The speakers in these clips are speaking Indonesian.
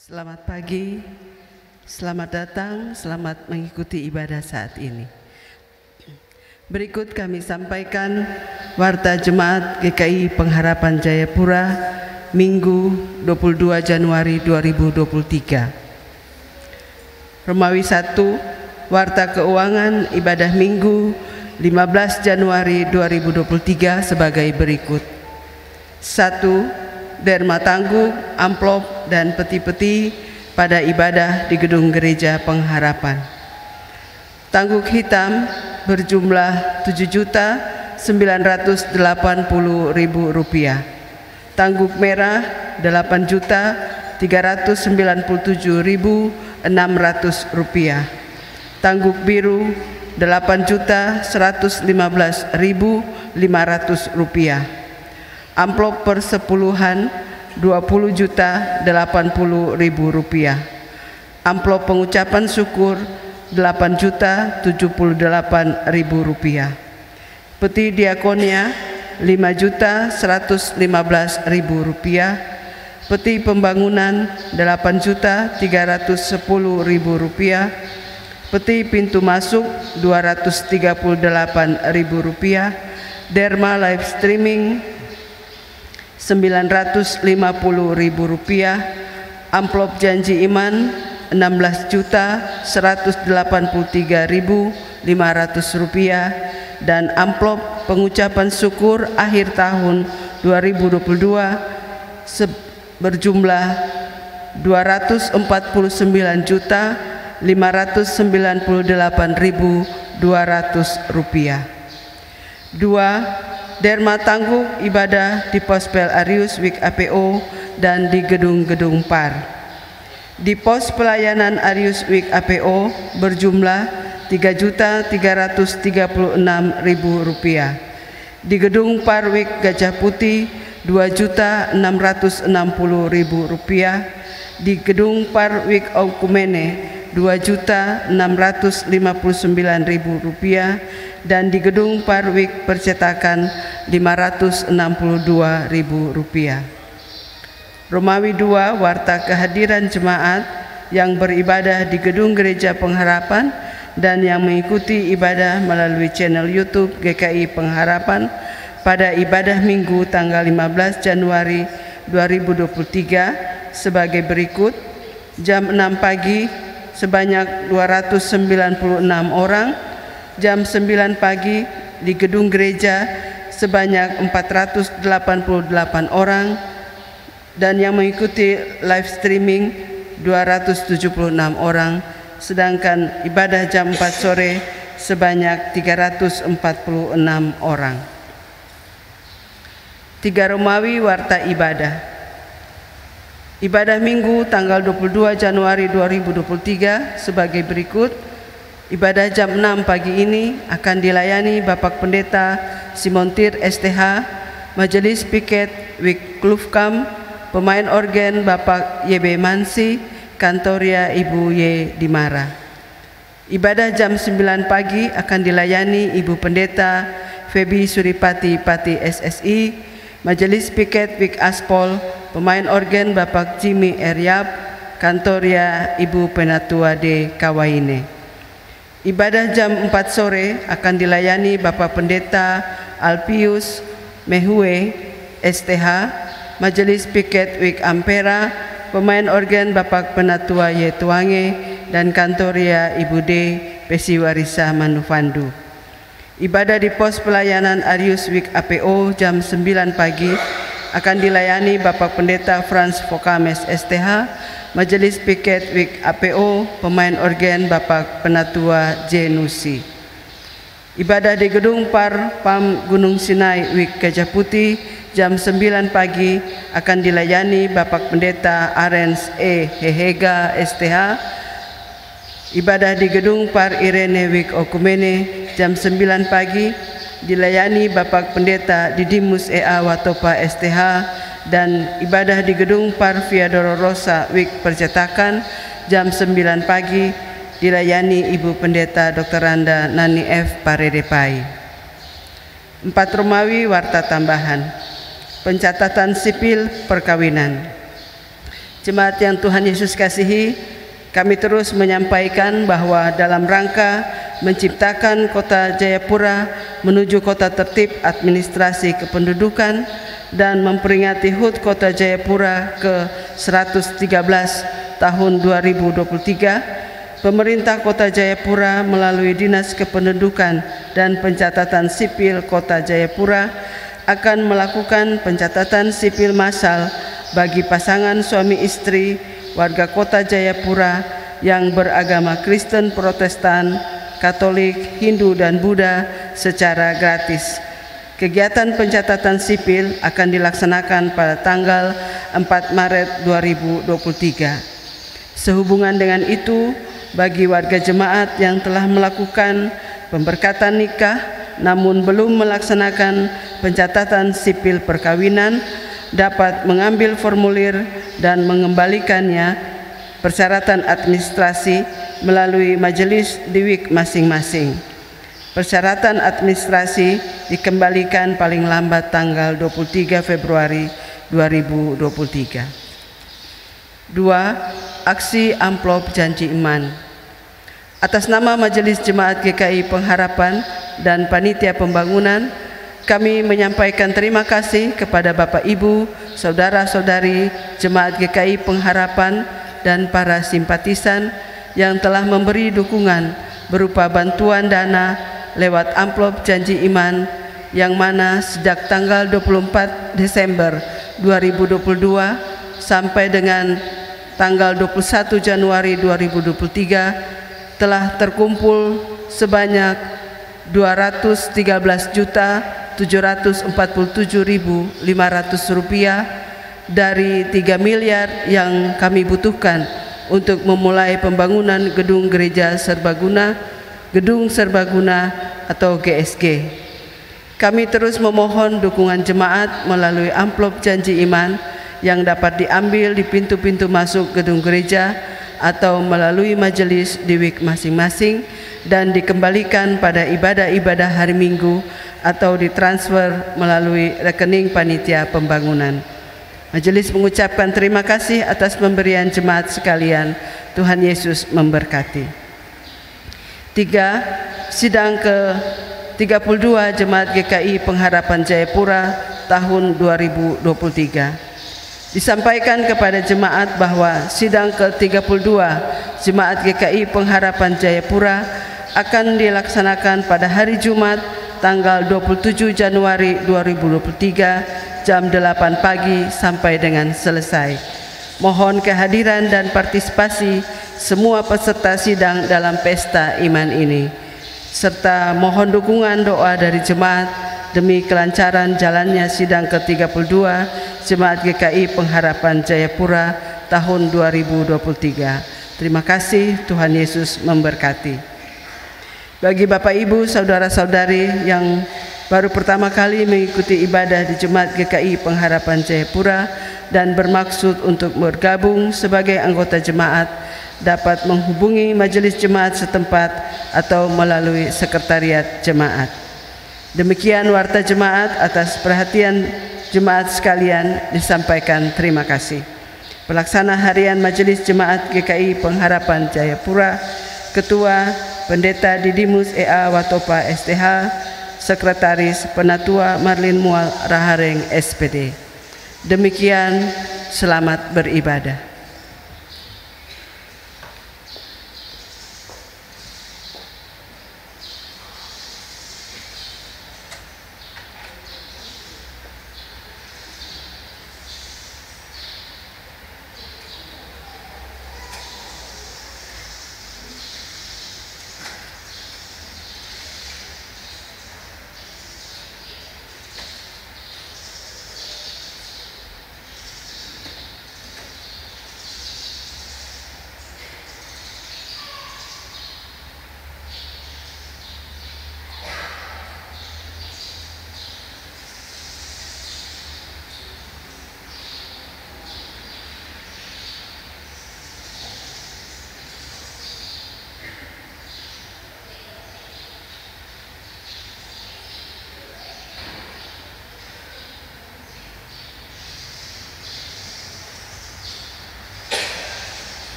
Selamat pagi, selamat datang, selamat mengikuti ibadah saat ini. Berikut kami sampaikan Warta Jemaat GKI Pengharapan Jayapura Minggu 22 Januari 2023. Romawi 1, Warta Keuangan Ibadah Minggu 15 Januari 2023 sebagai berikut. 1. Derma tangguk, amplop, dan peti-peti pada ibadah di gedung gereja Pengharapan. Tangguk hitam berjumlah Rp7.980.000. Tangguk merah Rp8.397.600. Tangguk biru Rp8.115.500. Amplop persepuluhan Rp20.080.000. Amplop pengucapan syukur Rp8.078.000. Peti diakonia Rp5.115.000. Peti pembangunan Rp8.310.000. Peti pintu masuk Rp238.000. Derma live streaming Rp950.000. Amplop janji iman Rp16.183.500. Dan amplop pengucapan syukur akhir tahun 2022 berjumlah Rp249.598.200. 2. Derma tangguk ibadah di Pos Pelarius Wik APO dan di gedung-gedung PAR. Di pos pelayanan Arius Wik APO berjumlah Rp3.336.000. Di gedung PAR Wik Gajah Putih Rp2.660.000. Di gedung PAR Wik Okumene Rp2.659.000. Dan di gedung Parwik Percetakan Rp562.000. Romawi 2, Warta kehadiran jemaat yang beribadah di gedung gereja Pengharapan dan yang mengikuti ibadah melalui channel YouTube GKI Pengharapan pada ibadah Minggu tanggal 15 Januari 2023 sebagai berikut. Jam 6 pagi sebanyak 296 orang. Jam 9 pagi di gedung gereja sebanyak 488 orang, dan yang mengikuti live streaming 276 orang, sedangkan ibadah jam 4 sore sebanyak 346 orang. 3 Romawi Warta Ibadah. Ibadah Minggu tanggal 22 Januari 2023 sebagai berikut. Ibadah jam 6 pagi ini akan dilayani Bapak Pendeta Simontir STH, Majelis Piket Wik Klufkam, pemain organ Bapak YB Mansi, Kantoria Ibu Y Dimara. Ibadah jam 9 pagi akan dilayani Ibu Pendeta Febi Suripati Pati SSI, Majelis Piket Wik Aspol, pemain organ Bapak Jimmy Eryap, Kantoria Ibu Penatua D Kawaine. Ibadah jam 4 sore akan dilayani Bapak Pendeta Alpius Mehue STH, Majelis Piket Wik Ampera, pemain organ Bapak Penatua Y Tuange, dan Kantoria Ibu D Pesiwarisa Manufandu. Ibadah di pos pelayanan Arius Wik APO jam 9 pagi akan dilayani Bapak Pendeta Frans Fokames STH, Majelis Piket Wik APO, pemain organ Bapak Penatua Jenusi. Ibadah di gedung PAR PAM Gunung Sinai Wik Gajah Putih jam 9 pagi akan dilayani Bapak Pendeta Arens E Hehega STH. Ibadah di gedung PAR Irene Wik Okumene jam 9 pagi dilayani Bapak Pendeta Didimus EA Watopa STH. Dan ibadah di gedung PAR Via Dolorosa Wik Percetakan jam 9 pagi dilayani Ibu Pendeta Dr. Randa Nani F. Paredepai. 4 Romawi Warta Tambahan. Pencatatan sipil perkawinan. Jemaat yang Tuhan Yesus kasihi, kami terus menyampaikan bahwa dalam rangka menciptakan Kota Jayapura menuju kota tertib administrasi kependudukan dan memperingati HUT Kota Jayapura ke-113 tahun 2023, pemerintah Kota Jayapura melalui Dinas Kependudukan dan Pencatatan Sipil Kota Jayapura akan melakukan pencatatan sipil massal bagi pasangan suami istri warga Kota Jayapura yang beragama Kristen, Protestan, Katolik, Hindu, dan Buddha secara gratis. Kegiatan pencatatan sipil akan dilaksanakan pada tanggal 4 Maret 2023. Sehubungan dengan itu, bagi warga jemaat yang telah melakukan pemberkatan nikah namun belum melaksanakan pencatatan sipil perkawinan, dapat mengambil formulir dan mengembalikannya persyaratan administrasi melalui majelis di WIK masing-masing. Persyaratan administrasi dikembalikan paling lambat tanggal 23 Februari 2023. 2. Aksi amplop janji iman. Atas nama Majelis Jemaat GKI Pengharapan dan Panitia Pembangunan, kami menyampaikan terima kasih kepada Bapak Ibu, saudara-saudari Jemaat GKI Pengharapan dan para simpatisan yang telah memberi dukungan berupa bantuan dana lewat amplop janji iman yang mana sejak tanggal 24 Desember 2022 sampai dengan tanggal 21 Januari 2023 telah terkumpul sebanyak 213.747.500 rupiah dari 3 miliar yang kami butuhkan untuk memulai pembangunan gedung gereja serbaguna, gedung serbaguna atau GSG. Kami terus memohon dukungan jemaat melalui amplop janji iman yang dapat diambil di pintu-pintu masuk gedung gereja atau melalui majelis di WIK masing-masing dan dikembalikan pada ibadah-ibadah hari Minggu atau ditransfer melalui rekening panitia pembangunan. Majelis mengucapkan terima kasih atas pemberian jemaat sekalian. Tuhan Yesus memberkati. 3. Sidang ke-32 Jemaat GKI Pengharapan Jayapura tahun 2023. Disampaikan kepada jemaat bahwa sidang ke-32 Jemaat GKI Pengharapan Jayapura akan dilaksanakan pada hari Jumat tanggal 27 Januari 2023 jam 8 pagi sampai dengan selesai. Mohon kehadiran dan partisipasi semua peserta sidang dalam pesta iman ini, serta mohon dukungan doa dari jemaat demi kelancaran jalannya sidang ke-32 Jemaat GKI Pengharapan Jayapura tahun 2023. Terima kasih, Tuhan Yesus memberkati. Bagi Bapak Ibu, saudara-saudari yang baru pertama kali mengikuti ibadah di Jemaat GKI Pengharapan Jayapura dan bermaksud untuk bergabung sebagai anggota jemaat, dapat menghubungi majelis jemaat setempat atau melalui sekretariat jemaat. Demikian warta jemaat. Atas perhatian jemaat sekalian disampaikan terima kasih. Pelaksana harian Majelis Jemaat GKI Pengharapan Jayapura, Ketua Pendeta Didimus E.A. Watopa STH, Sekretaris Penatua Marlin Mual Rahareng SPD. Demikian, selamat beribadah.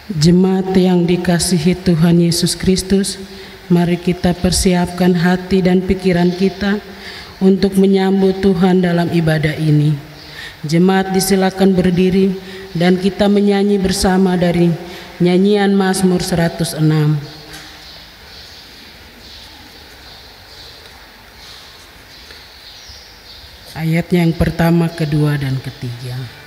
Jemaat yang dikasihi Tuhan Yesus Kristus, mari kita persiapkan hati dan pikiran kita untuk menyambut Tuhan dalam ibadah ini. Jemaat disilakan berdiri dan kita menyanyi bersama dari nyanyian Mazmur 106. Ayatnya yang pertama, kedua, dan ketiga.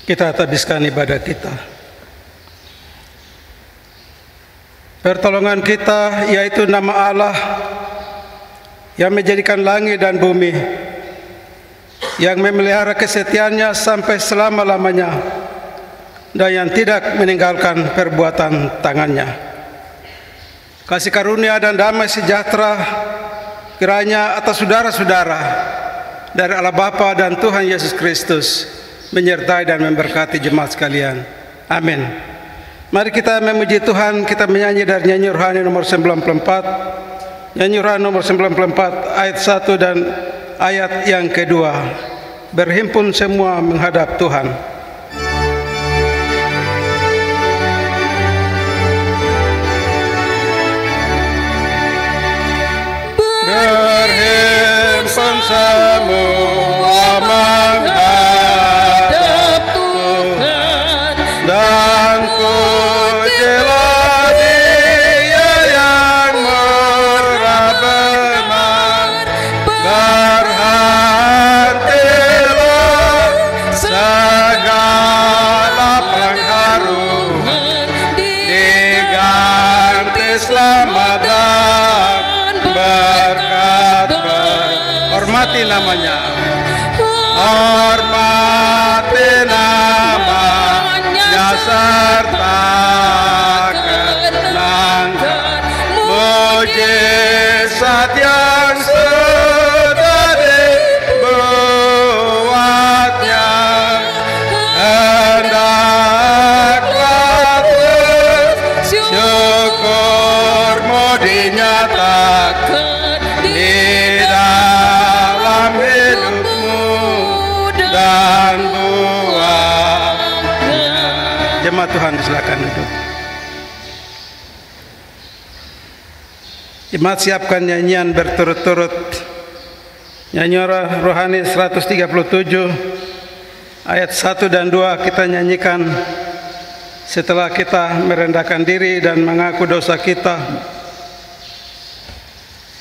Kita habiskan ibadah kita. Pertolongan kita yaitu nama Allah yang menjadikan langit dan bumi, yang memelihara kesetiaannya sampai selama-lamanya, dan yang tidak meninggalkan perbuatan tangannya. Kasih karunia dan damai sejahtera kiranya atas saudara-saudara dari Allah Bapa dan Tuhan Yesus Kristus menyertai dan memberkati jemaat sekalian. Amin. Mari kita memuji Tuhan, kita menyanyi dari nyanyi rohani nomor 94. Nyanyi rohani nomor 94 ayat 1 dan ayat yang kedua. Berhimpun semua menghadap Tuhan. Berhimpun semua menghadap dan pujilah Dia yang murah benar. Berhentilah segala pengharuman, diganti selamat dan berkat. Hormati namanya, hormati namanya, serta kenangkan mujizat yang sudah dibuatnya. Hendaklah syukurmu dinyatakan di dalam hidupmu dan jemaat Tuhan, silakan duduk. Jemaat siapkan nyanyian berturut-turut. Nyanyian rohani 137 ayat 1 dan 2 kita nyanyikan setelah kita merendahkan diri dan mengaku dosa kita.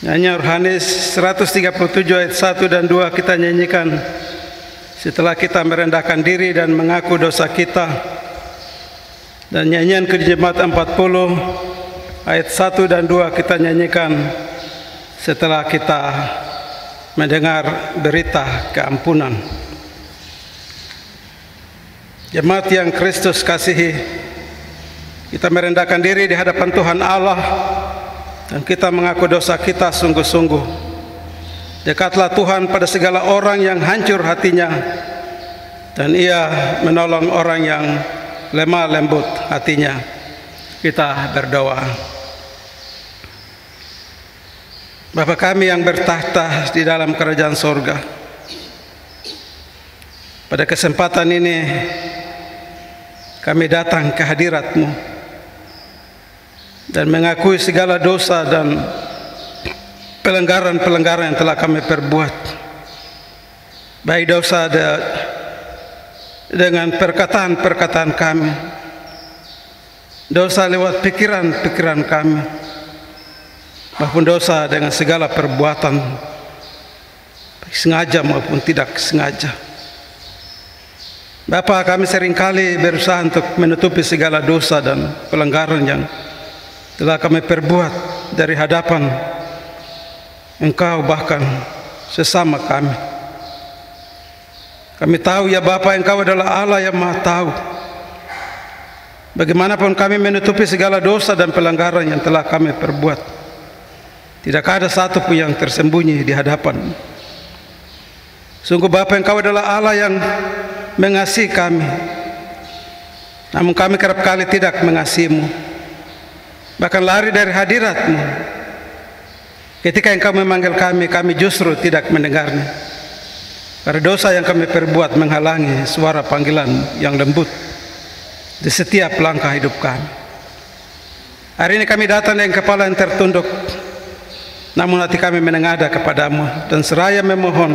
Nyanyian rohani 137 ayat 1 dan 2 kita nyanyikan setelah kita merendahkan diri dan mengaku dosa kita. Dan nyanyian ke jemaat 40 ayat 1 dan 2 kita nyanyikan setelah kita mendengar berita keampunan. Jemaat yang Kristus kasihi, kita merendahkan diri di hadapan Tuhan Allah dan kita mengaku dosa kita sungguh-sungguh. Dekatlah Tuhan pada segala orang yang hancur hatinya, dan Ia menolong orang yang lemah lembut hatinya. Kita berdoa. Bapa kami yang bertahta di dalam kerajaan sorga, pada kesempatan ini kami datang ke hadirat-Mu dan mengakui segala dosa dan pelanggaran-pelanggaran yang telah kami perbuat, baik dosa dengan perkataan-perkataan kami, dosa lewat pikiran-pikiran kami, maupun dosa dengan segala perbuatan, baik sengaja maupun tidak sengaja. Bapa, kami seringkali berusaha untuk menutupi segala dosa dan pelanggaran yang telah kami perbuat dari hadapan Engkau, bahkan sesama kami. Kami tahu ya Bapa, Engkau adalah Allah yang Maha Tahu. Bagaimanapun kami menutupi segala dosa dan pelanggaran yang telah kami perbuat, tidak ada satu pun yang tersembunyi di hadapan. Sungguh Bapa, Engkau adalah Allah yang mengasihi kami, namun kami kerap kali tidak mengasihi-Mu, bahkan lari dari hadirat-Mu. Ketika Engkau memanggil kami, kami justru tidak mendengarnya, karena dosa yang kami perbuat menghalangi suara panggilan yang lembut di setiap langkah hidup kami. Hari ini kami datang dengan kepala yang tertunduk, namun hati kami menengadah kepada-Mu dan seraya memohon,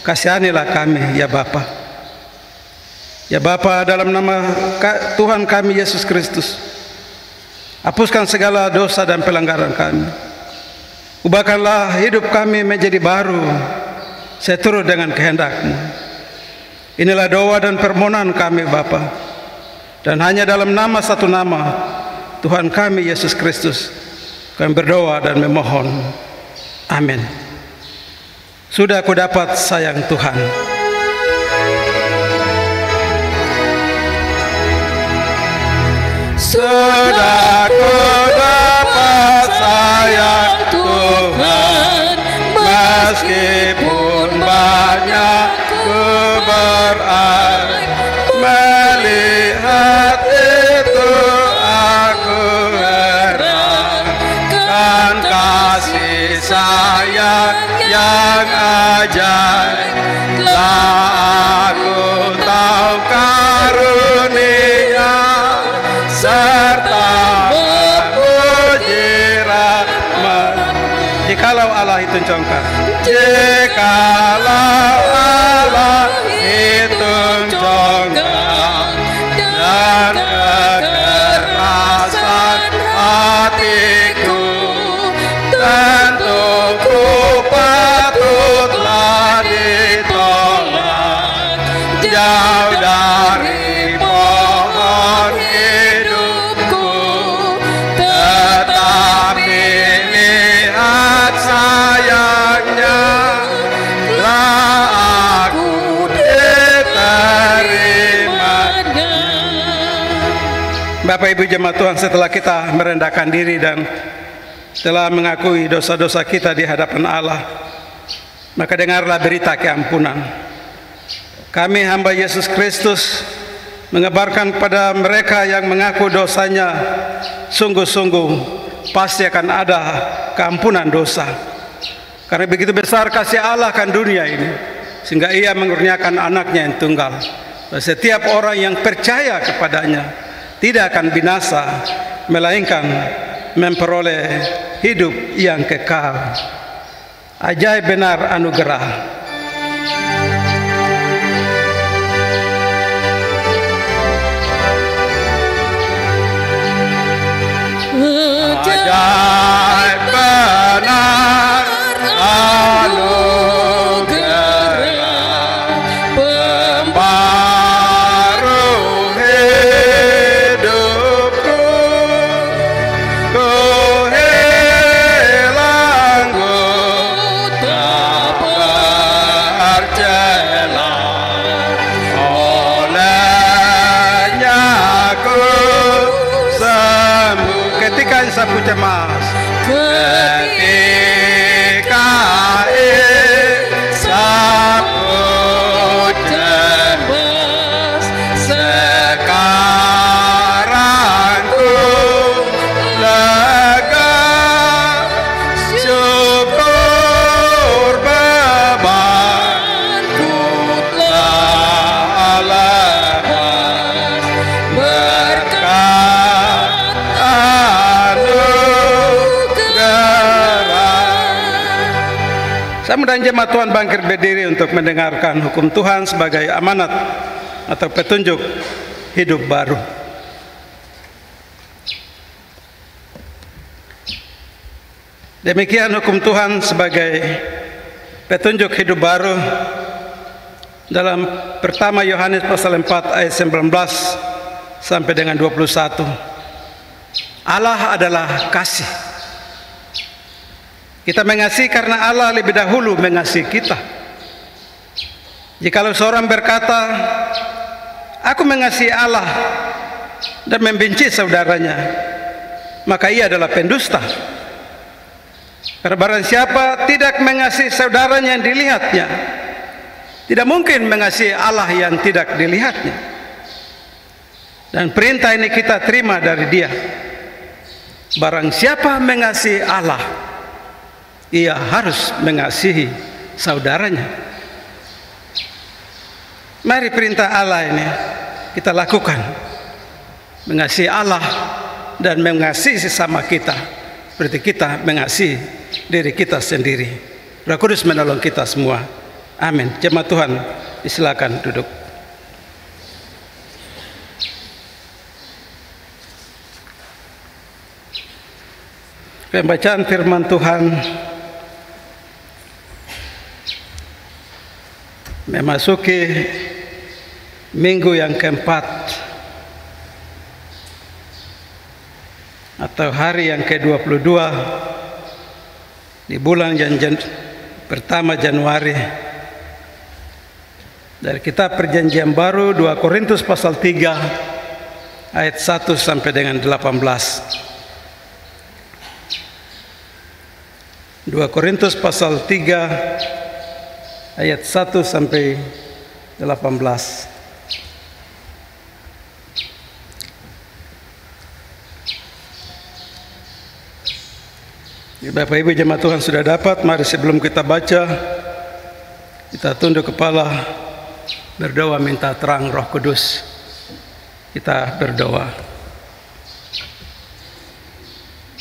kasihanilah kami ya Bapa. Ya Bapa, dalam nama Tuhan kami Yesus Kristus, hapuskan segala dosa dan pelanggaran kami. Ubahkanlah hidup kami menjadi baru seturut dengan kehendak-Mu. Inilah doa dan permohonan kami Bapa, dan hanya dalam nama satu nama, Tuhan kami Yesus Kristus, kami berdoa dan memohon. Amin. Sudah aku dapat sayang Tuhan. Sudah ku dapat sayang Tuhan, meskipun banyak ku beraib, melihat itu aku heran, kan kasih sayang yang ajaib, lah aku tahu karunia serta memuji rahmat. Jikalau Allah itu congkak, jikalau Allah itu congkak dan kekerasan hatiku, tentu ku patutlah ditolak jauh dari pohon hidupku, tetapi lihat sayangnya, lah aku diterimanya. Bapak Ibu jemaat Tuhan, setelah kita merendahkan diri dan telah mengakui dosa-dosa kita di hadapan Allah, maka dengarlah berita keampunan. Kami hamba Yesus Kristus mengabarkan kepada mereka yang mengaku dosanya, sungguh-sungguh pasti akan ada keampunan dosa. Karena begitu besar kasih Allah akan dunia ini, sehingga Ia mengurniakan anaknya yang tunggal. Dan setiap orang yang percaya kepadanya tidak akan binasa, melainkan memperoleh hidup yang kekal. Ajaib benar anugerah. Ajaib benar anugerah, pembaru hidupku, ku hilang, ku tak Saya mengundang jemaat Tuhan bangkit berdiri untuk mendengarkan hukum Tuhan sebagai amanat atau petunjuk hidup baru. Demikian hukum Tuhan sebagai petunjuk hidup baru dalam pertama Yohanes pasal 4 ayat 19 sampai dengan 21. Allah adalah kasih. Kita mengasihi karena Allah lebih dahulu mengasihi kita. Jikalau seorang berkata, aku mengasihi Allah dan membenci saudaranya, maka ia adalah pendusta. Karena barang siapa tidak mengasihi saudaranya yang dilihatnya, tidak mungkin mengasihi Allah yang tidak dilihatnya. Dan perintah ini kita terima dari Dia. Barang siapa mengasihi Allah, ia harus mengasihi saudaranya. Mari perintah Allah ini kita lakukan. Mengasihi Allah dan mengasihi sesama kita seperti kita mengasihi diri kita sendiri. Roh Kudus menolong kita semua. Amin. Jemaat Tuhan, silakan duduk. Pembacaan firman Tuhan memasuki minggu yang keempat atau hari yang ke-22 di bulan pertama Januari dari kitab Perjanjian Baru 2 Korintus pasal 3 ayat 1 sampai dengan 18. 2 Korintus pasal 3 ayat 1 sampai 18. Bapak Ibu jemaat Tuhan sudah dapat, mari sebelum kita baca, kita tunduk kepala, berdoa minta terang Roh Kudus. Kita berdoa.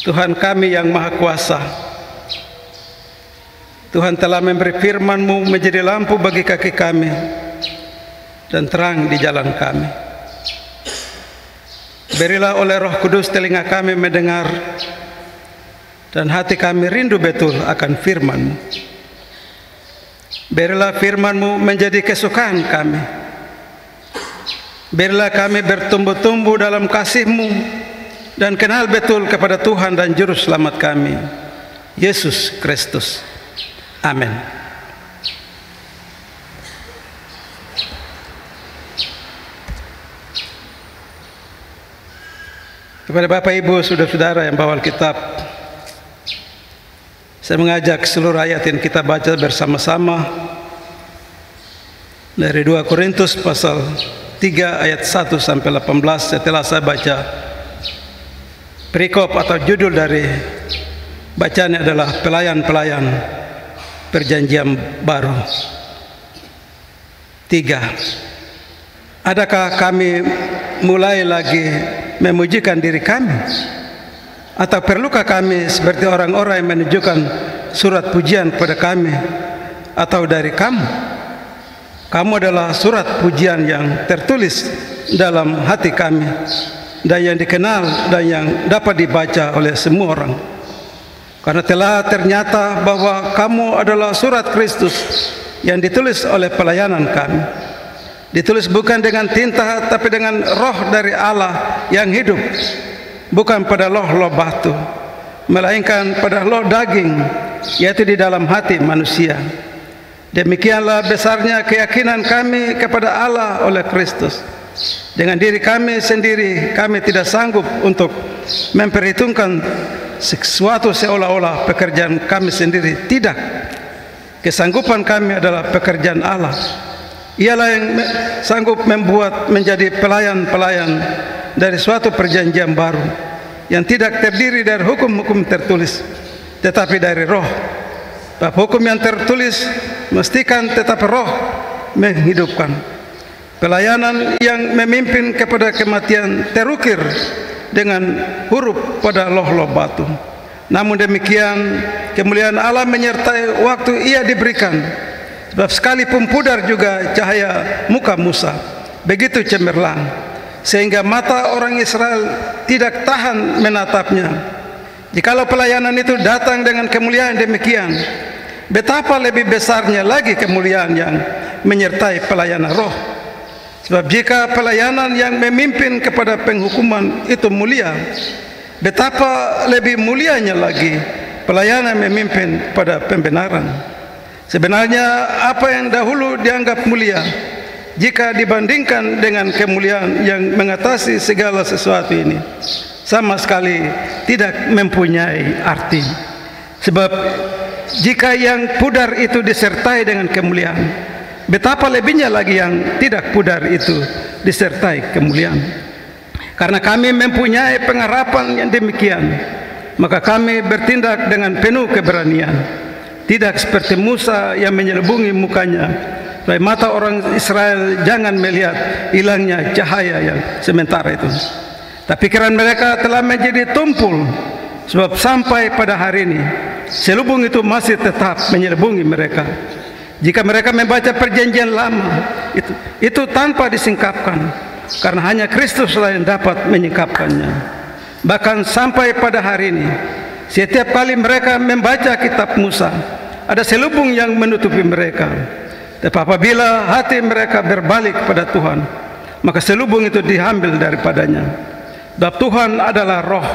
Tuhan kami yang Maha Kuasa, Tuhan telah memberi firman-Mu menjadi lampu bagi kaki kami dan terang di jalan kami. Berilah oleh Roh Kudus telinga kami mendengar dan hati kami rindu betul akan firman-Mu. Berilah firman-Mu menjadi kesukaan kami. Berilah kami bertumbuh-tumbuh dalam kasih-Mu dan kenal betul kepada Tuhan dan Juru Selamat kami, Yesus Kristus. Amin. Kepada Bapak Ibu, saudara-saudara yang bawa Alkitab, saya mengajak seluruh ayat yang kita baca bersama-sama dari 2 Korintus pasal 3 ayat 1 sampai 18. Setelah saya baca perikop atau judul dari bacaannya adalah pelayan-pelayan Perjanjian Baru. 3. Adakah kami mulai lagi memujikan diri kami? Atau perlukah kami seperti orang-orang yang menunjukkan surat pujian kepada kami atau dari kamu? Kamu adalah surat pujian yang tertulis dalam hati kami dan yang dikenal dan yang dapat dibaca oleh semua orang. Karena telah ternyata bahwa kamu adalah surat Kristus yang ditulis oleh pelayanan kami. Ditulis bukan dengan tinta tapi dengan roh dari Allah yang hidup. Bukan pada loh batu, melainkan pada loh daging, yaitu di dalam hati manusia. Demikianlah besarnya keyakinan kami kepada Allah oleh Kristus. Dengan diri kami sendiri, kami tidak sanggup untuk memperhitungkan sesuatu seolah-olah pekerjaan kami sendiri. Tidak. Kesanggupan kami adalah pekerjaan Allah. Ialah yang sanggup membuat menjadi pelayan-pelayan dari suatu perjanjian baru yang tidak terdiri dari hukum-hukum tertulis, tetapi dari roh. Bab hukum yang tertulis mestikan, tetapi roh menghidupkan. Pelayanan yang memimpin kepada kematian terukir dengan huruf pada loh batu. Namun demikian, kemuliaan Allah menyertai waktu ia diberikan. Sebab sekalipun pudar juga cahaya muka Musa, begitu cemerlang, sehingga mata orang Israel tidak tahan menatapnya. Jikalau pelayanan itu datang dengan kemuliaan demikian, betapa lebih besarnya lagi kemuliaan yang menyertai pelayanan roh. Sebab jika pelayanan yang memimpin kepada penghukuman itu mulia, betapa lebih mulianya lagi pelayanan memimpin pada pembenaran. Sebenarnya apa yang dahulu dianggap mulia, jika dibandingkan dengan kemuliaan yang mengatasi segala sesuatu ini, sama sekali tidak mempunyai arti. Sebab jika yang pudar itu disertai dengan kemuliaan, betapa lebihnya lagi yang tidak pudar itu disertai kemuliaan. Karena kami mempunyai pengharapan yang demikian, maka kami bertindak dengan penuh keberanian, tidak seperti Musa yang menyelubungi mukanya, supaya mata orang Israel jangan melihat hilangnya cahaya yang sementara itu. Tapi pikiran mereka telah menjadi tumpul, sebab sampai pada hari ini selubung itu masih tetap menyelubungi mereka. Jika mereka membaca perjanjian lama, itu tanpa disingkapkan, karena hanya Kristus yang dapat menyingkapkannya. Bahkan sampai pada hari ini, setiap kali mereka membaca kitab Musa, ada selubung yang menutupi mereka. Tapi apabila hati mereka berbalik kepada Tuhan, maka selubung itu diambil daripadanya. Sebab Tuhan adalah roh,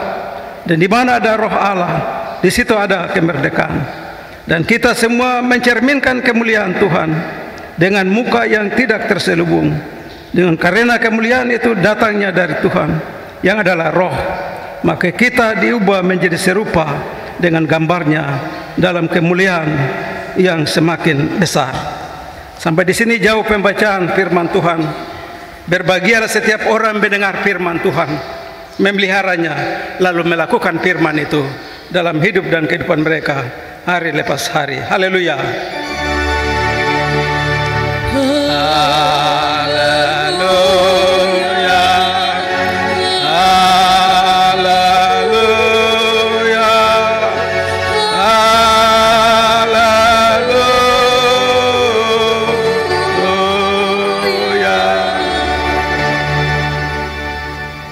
dan di mana ada roh Allah, di situ ada kemerdekaan. Dan kita semua mencerminkan kemuliaan Tuhan dengan muka yang tidak terselubung, dengan karena kemuliaan itu datangnya dari Tuhan yang adalah roh. Maka kita diubah menjadi serupa dengan gambarnya dalam kemuliaan yang semakin besar. Sampai di sini jauh pembacaan firman Tuhan. Berbahagialah setiap orang mendengar firman Tuhan, memeliharanya, lalu melakukan firman itu dalam hidup dan kehidupan mereka hari lepas hari. Haleluya.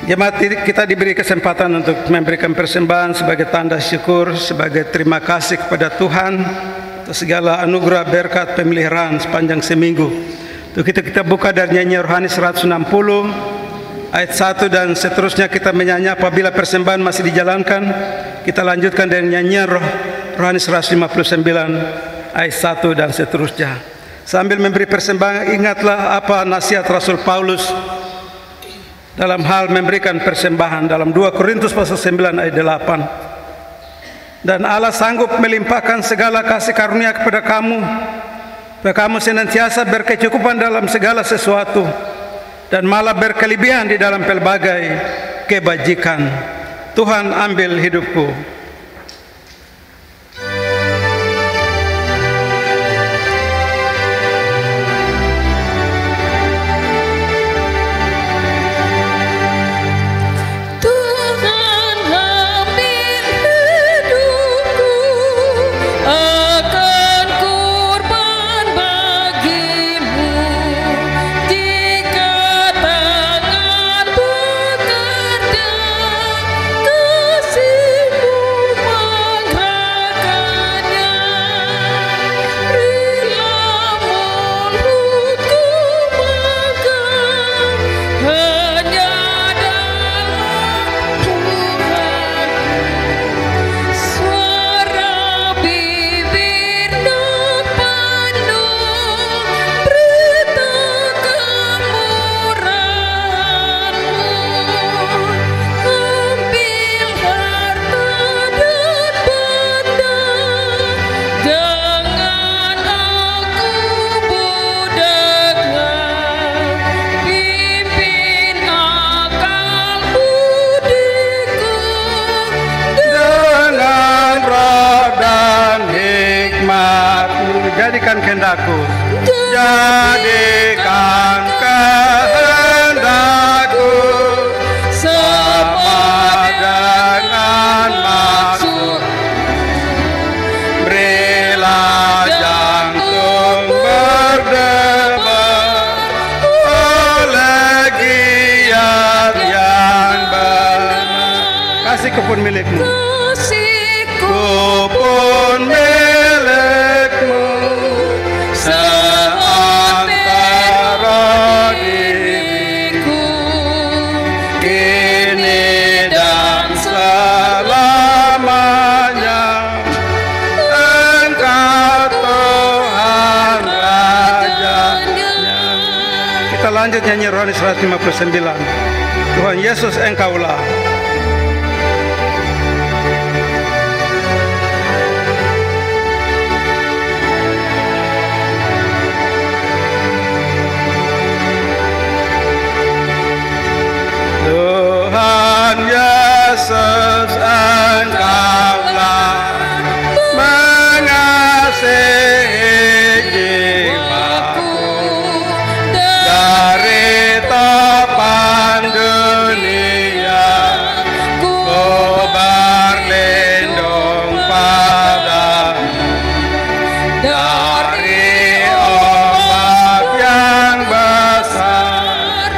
Jemaat, kita diberi kesempatan untuk memberikan persembahan sebagai tanda syukur, sebagai terima kasih kepada Tuhan atas segala anugerah berkat pemeliharaan sepanjang seminggu. Untuk itu kita buka dari nyanyian rohani 160 ayat 1 dan seterusnya. Kita menyanyi apabila persembahan masih dijalankan. Kita lanjutkan dari nyanyian rohani 159 ayat 1 dan seterusnya. Sambil memberi persembahan, ingatlah apa nasihat Rasul Paulus dalam hal memberikan persembahan dalam 2 Korintus pasal 9 ayat 8. Dan Allah sanggup melimpahkan segala kasih karunia kepada kamu, supaya kamu senantiasa berkecukupan dalam segala sesuatu, dan malah berkelebihan di dalam pelbagai kebajikan. Tuhan ambil hidupku. Jadikan kehendakku, jadikan kehendakku sama dengan maksud nyanyi rohani 159. Tuhan Yesus Engkaulah. Tuhan Yesus Engkaulah mengasihi jiwaku dari topan dunia, ku berlindung padamu dari ombak yang besar,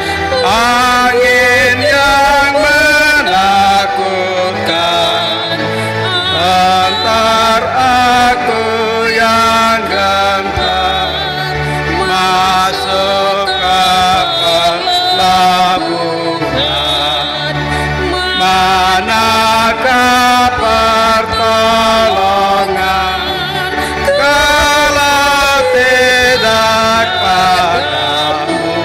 angin yang menakutkan, antar aku yang gentar masuk ke pelabuhan. Manakah pertolongan kalau tidak padamu?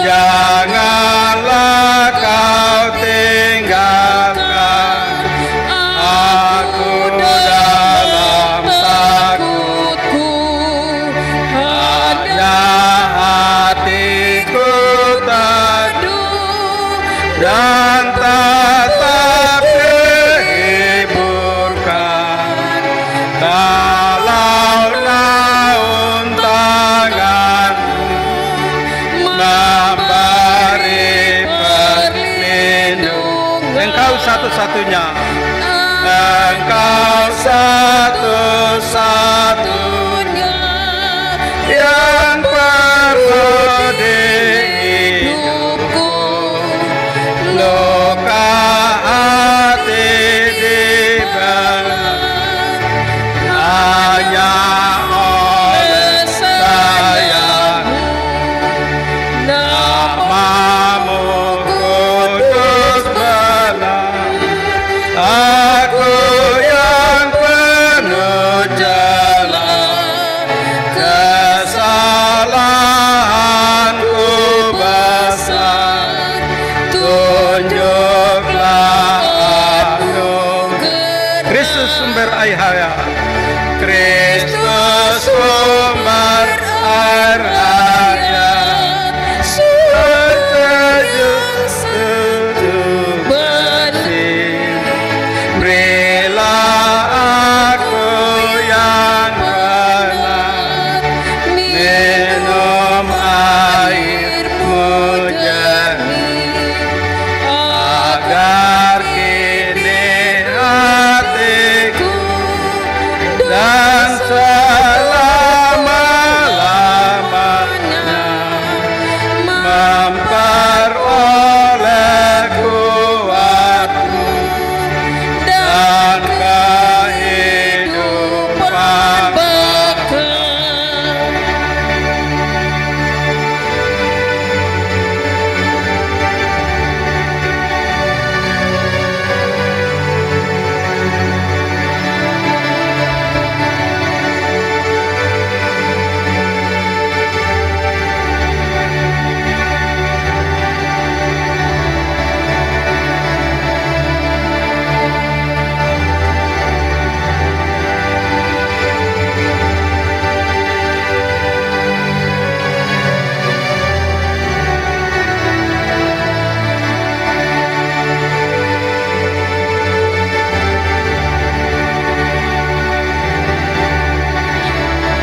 Janganlah kau tinggalkan aku dalam takutku. Hanya hatiku teduh dan tetap dihiburkan kalau naun tanganmu memberi perlindungan. Engkau satu-satunya. Engkau satu-satunya yang perlu dihidupku. Luka hati dibelah hanya oleh sayangmu. Namamu kudus benar, aku yang penuh jalan, kesalahanku besar, tunjuklah anugerah. Kristus sumber air hayat. Kristus sumber air hayat, sejuk bersih. Berilah aku yang benar, minum airmu jernih, agar kini hatiku dan selama-lamanya memperoleh kuatmu dan kehidupan kekal.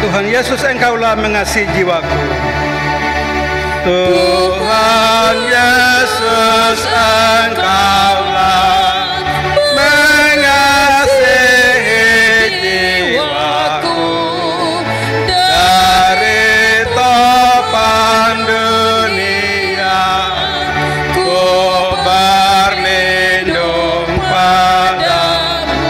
Tuhan Yesus Engkaulah mengasihi jiwaku. Tuhan Yesus Engkaulah mengasihi jiwaku dari topan dunia, ku berlindung padamu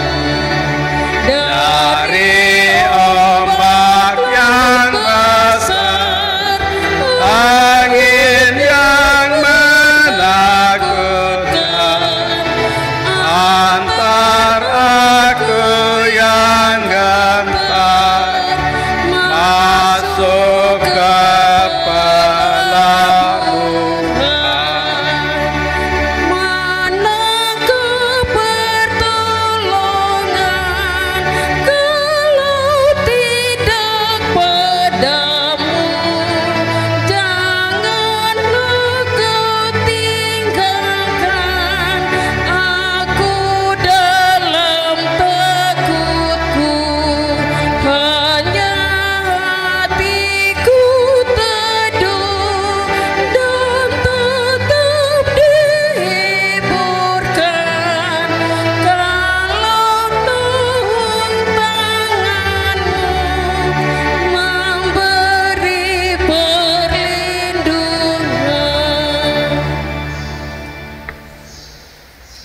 dari ombak yang besar, angin yang menakutkan,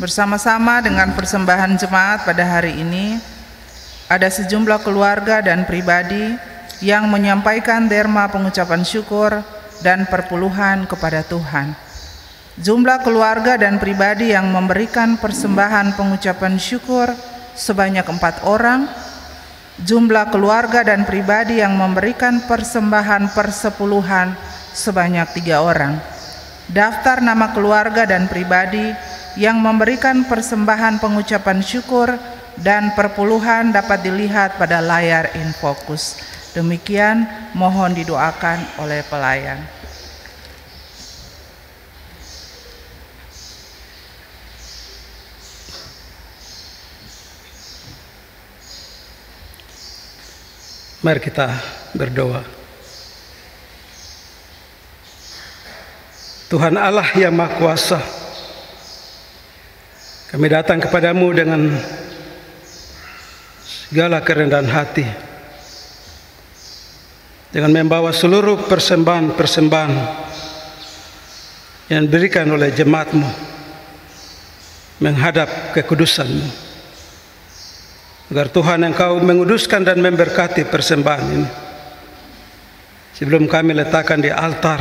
Bersama-sama dengan persembahan jemaat pada hari ini, ada sejumlah keluarga dan pribadi yang menyampaikan derma pengucapan syukur dan perpuluhan kepada Tuhan. Jumlah keluarga dan pribadi yang memberikan persembahan pengucapan syukur sebanyak 4 orang. Jumlah keluarga dan pribadi yang memberikan persembahan persepuluhan sebanyak 3 orang. Daftar nama keluarga dan pribadi yang memberikan persembahan pengucapan syukur dan perpuluhan dapat dilihat pada layar InFocus. Demikian mohon didoakan oleh pelayan. Mari kita berdoa. Tuhan Allah yang Maha Kuasa, kami datang kepadamu dengan segala kerendahan hati, dengan membawa seluruh persembahan-persembahan yang diberikan oleh jemaat-Mu menghadap kekudusan-Mu. Agar Tuhan Engkau menguduskan dan memberkati persembahan ini sebelum kami letakkan di altar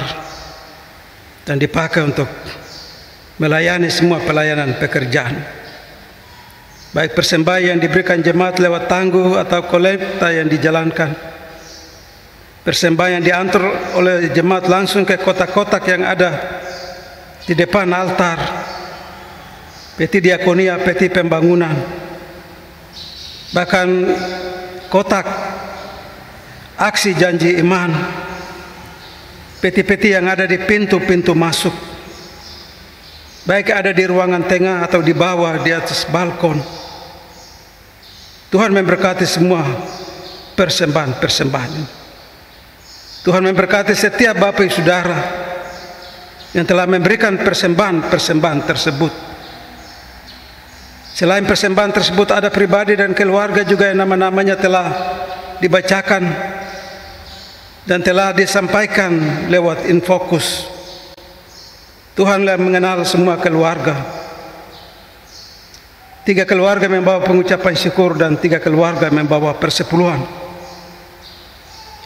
dan dipakai untuk melayani semua pelayanan pekerjaan, baik persembahan yang diberikan jemaat lewat tangguh atau kolekta yang dijalankan, persembahan yang diantar oleh jemaat langsung ke kotak-kotak yang ada di depan altar, peti diakonia, peti pembangunan, bahkan kotak aksi janji iman, peti-peti yang ada di pintu-pintu masuk, baik ada di ruangan tengah atau di bawah, di atas balkon. Tuhan memberkati semua persembahan-persembahan ini. Tuhan memberkati setiap bapak saudara yang telah memberikan persembahan-persembahan tersebut. Selain persembahan tersebut, ada pribadi dan keluarga juga yang nama-namanya telah dibacakan dan telah disampaikan lewat InFocus. Tuhanlah mengenal semua keluarga. 3 keluarga membawa pengucapan syukur dan 3 keluarga membawa persepuluhan.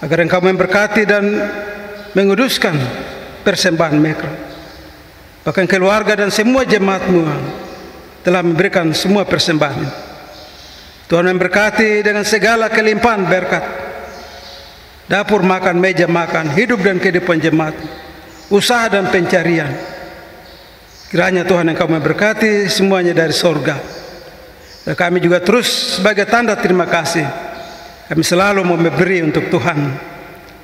Agar Engkau memberkati dan menguduskan persembahan mereka. Bahkan keluarga dan semua jemaat-Mu telah memberikan semua persembahan. Tuhan memberkati dengan segala kelimpahan berkat, dapur makan, meja makan, hidup dan kehidupan jemaat, usaha dan pencarian. Kiranya Tuhan Engkau memberkati semuanya dari sorga. Dan kami juga terus sebagai tanda terima kasih, kami selalu mau memberi untuk Tuhan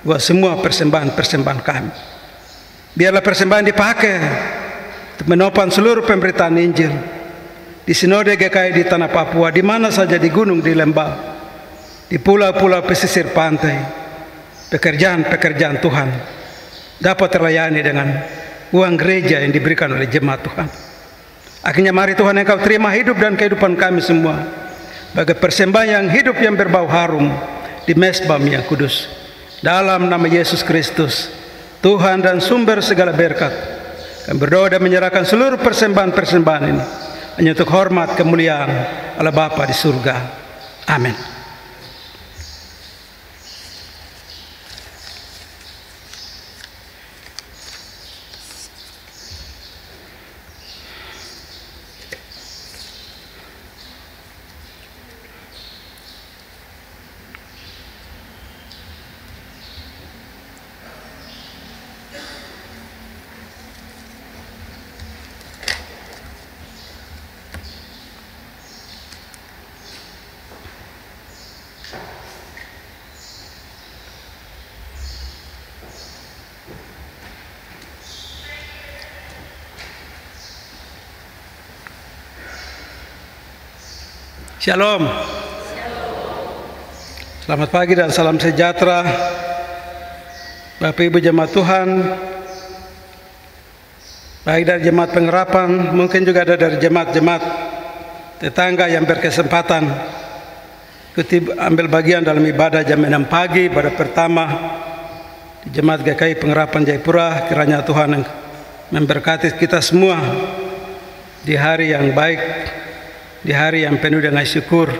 buat semua persembahan-persembahan kami. Biarlah persembahan dipakai untuk menopang seluruh pemberitaan Injil di Sinode GKI di Tanah Papua, di mana saja, di gunung, di lembah, di pulau-pulau pesisir pantai. Pekerjaan-pekerjaan Tuhan dapat terlayani dengan uang gereja yang diberikan oleh jemaat Tuhan. Akhirnya mari Tuhan Engkau terima hidup dan kehidupan kami semua sebagai persembahan yang hidup, yang berbau harum di mezbah yang kudus. Dalam nama Yesus Kristus, Tuhan dan sumber segala berkat, kami berdoa dan menyerahkan seluruh persembahan-persembahan ini hanya untuk hormat kemuliaan Allah Bapa di surga. Amin. Shalom. Selamat pagi dan salam sejahtera Bapak Ibu jemaat Tuhan, baik dari jemaat Pengharapan, mungkin juga ada dari jemaat-jemaat tetangga yang berkesempatan ambil bagian dalam ibadah jam 6 pagi pada pertama di Jemaat GKI Pengharapan Jayapura. Kiranya Tuhan memberkati kita semua di hari yang baik, di hari yang penuh dengan syukur.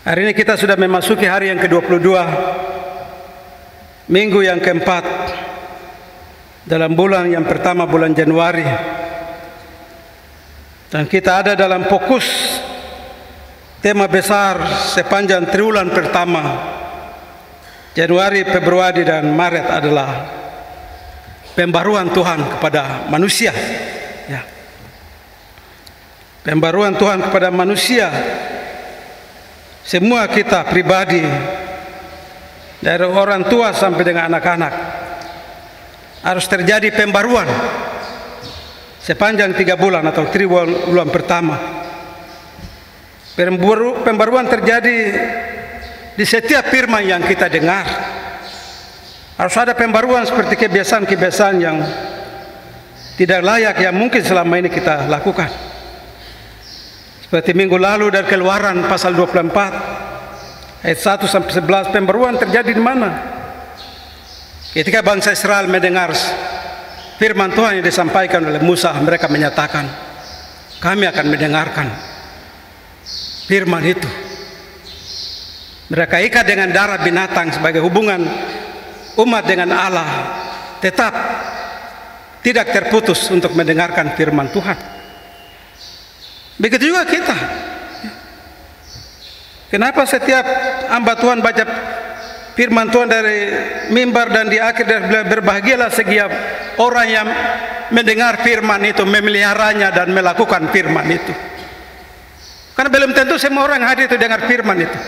Hari ini kita sudah memasuki hari yang ke-22, minggu yang keempat dalam bulan yang pertama, bulan Januari. Dan kita ada dalam fokus tema besar sepanjang triwulan pertama, Januari, Februari, dan Maret adalah pembaruan Tuhan kepada manusia. Ya. Pembaruan Tuhan kepada manusia. Semua kita pribadi, dari orang tua sampai dengan anak-anak, harus terjadi pembaruan sepanjang 3 bulan atau triwulan pertama. Pembaruan terjadi di setiap firman yang kita dengar. Harus ada pembaruan seperti kebiasaan-kebiasaan yang tidak layak yang mungkin selama ini kita lakukan. Seperti minggu lalu dari Keluaran pasal 24 ayat 1 sampai 11, pembaruan terjadi di mana? Ketika bangsa Israel mendengar firman Tuhan yang disampaikan oleh Musa, mereka menyatakan, kami akan mendengarkan firman itu. Mereka ikat dengan darah binatang sebagai hubungan umat dengan Allah, tetap tidak terputus untuk mendengarkan firman Tuhan. Begitu juga kita. Kenapa setiap hamba Tuhan baca firman Tuhan dari mimbar dan di akhir dari berbahagialah setiap orang yang mendengar firman itu, memeliharanya dan melakukan firman itu. Karena belum tentu semua orang hadir itu dengar firman itu.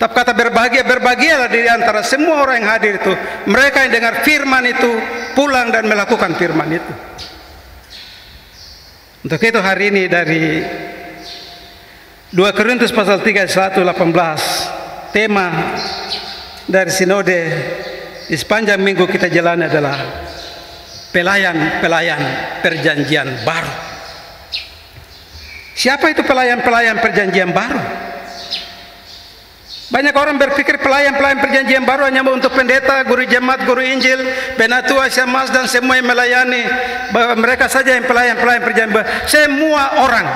Tapi kata berbahagia, berbahagialah di antara semua orang yang hadir itu, mereka yang dengar firman itu pulang dan melakukan firman itu. Untuk itu hari ini dari 2 Korintus pasal 3 ayat 1-18, tema dari sinode di sepanjang minggu kita jalani adalah pelayan-pelayan perjanjian baru. Siapa itu pelayan-pelayan perjanjian baru? Banyak orang berpikir pelayan-pelayan perjanjian baru hanya untuk pendeta, guru jemaat, guru Injil, penatua, syemasi dan semua yang melayani, bahwa mereka saja yang pelayan-pelayan perjanjian baru. Semua orang,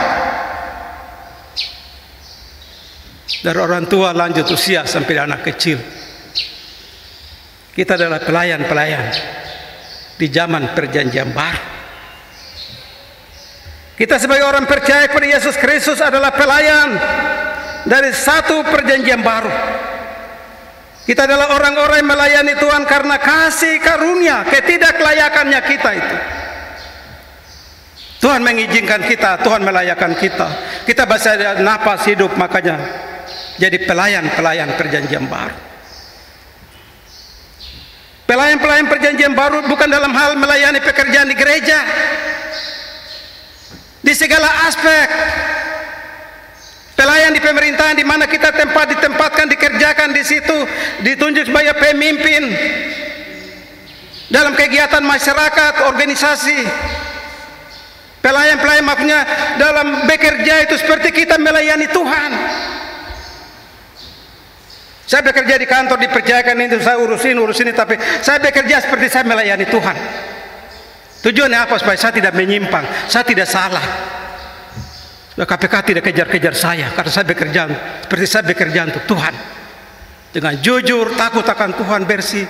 dari orang tua lanjut usia sampai anak kecil, kita adalah pelayan-pelayan di zaman perjanjian baru. Kita sebagai orang percaya kepada Yesus Kristus adalah pelayan dari satu perjanjian baru. Kita adalah orang-orang yang melayani Tuhan karena kasih karunia, ketidaklayakannya kita itu. Tuhan mengizinkan kita, Tuhan melayakkan kita. Kita masih ada napas hidup, makanya jadi pelayan-pelayan perjanjian baru. Pelayan-pelayan perjanjian baru bukan dalam hal melayani pekerjaan di gereja, di segala aspek. Pelayan di pemerintahan di mana kita ditempatkan, dikerjakan di situ, ditunjuk sebagai pemimpin dalam kegiatan masyarakat, organisasi. Pelayan-pelayan maksudnya dalam bekerja itu seperti kita melayani Tuhan. Saya bekerja di kantor, dipercayakan itu, saya urusin ini, tapi saya bekerja seperti saya melayani Tuhan. Tujuannya apa? Supaya saya tidak menyimpang, saya tidak salah. KPK tidak kejar-kejar saya karena saya bekerja seperti saya bekerja untuk Tuhan, dengan jujur, takut akan Tuhan, bersih.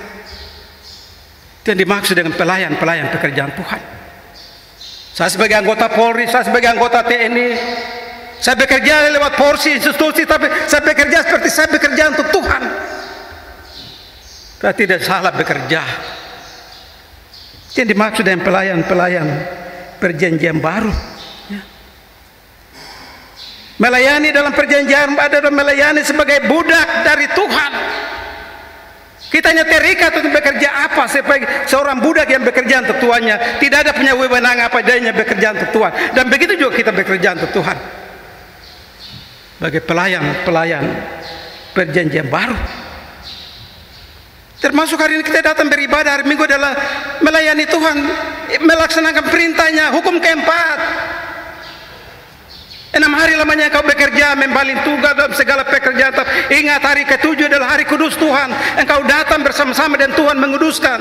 Itu yang dimaksud dengan pelayan-pelayan pekerjaan Tuhan. Saya sebagai anggota Polri, saya sebagai anggota TNI, saya bekerja lewat porsi institusi, tapi saya bekerja seperti saya bekerja untuk Tuhan. Saya tidak salah bekerja. Itu yang dimaksud dengan pelayan-pelayan perjanjian baru. Melayani dalam perjanjian adalah melayani sebagai budak dari Tuhan. Kita hanya terikat untuk bekerja apa sebagai seorang budak yang bekerja untuk tuannya. Tidak ada punya wewenang apa adanya bekerja untuk Tuhan. Dan begitu juga kita bekerja untuk Tuhan. Sebagai pelayan-pelayan perjanjian baru. Termasuk hari ini kita datang beribadah hari Minggu adalah melayani Tuhan, melaksanakan perintahnya, hukum keempat. 6 hari lamanya kau bekerja, membalin tugas dalam segala pekerjaan. Ingat hari ke-7 adalah hari kudus Tuhan. Engkau datang bersama-sama dan Tuhan menguduskan.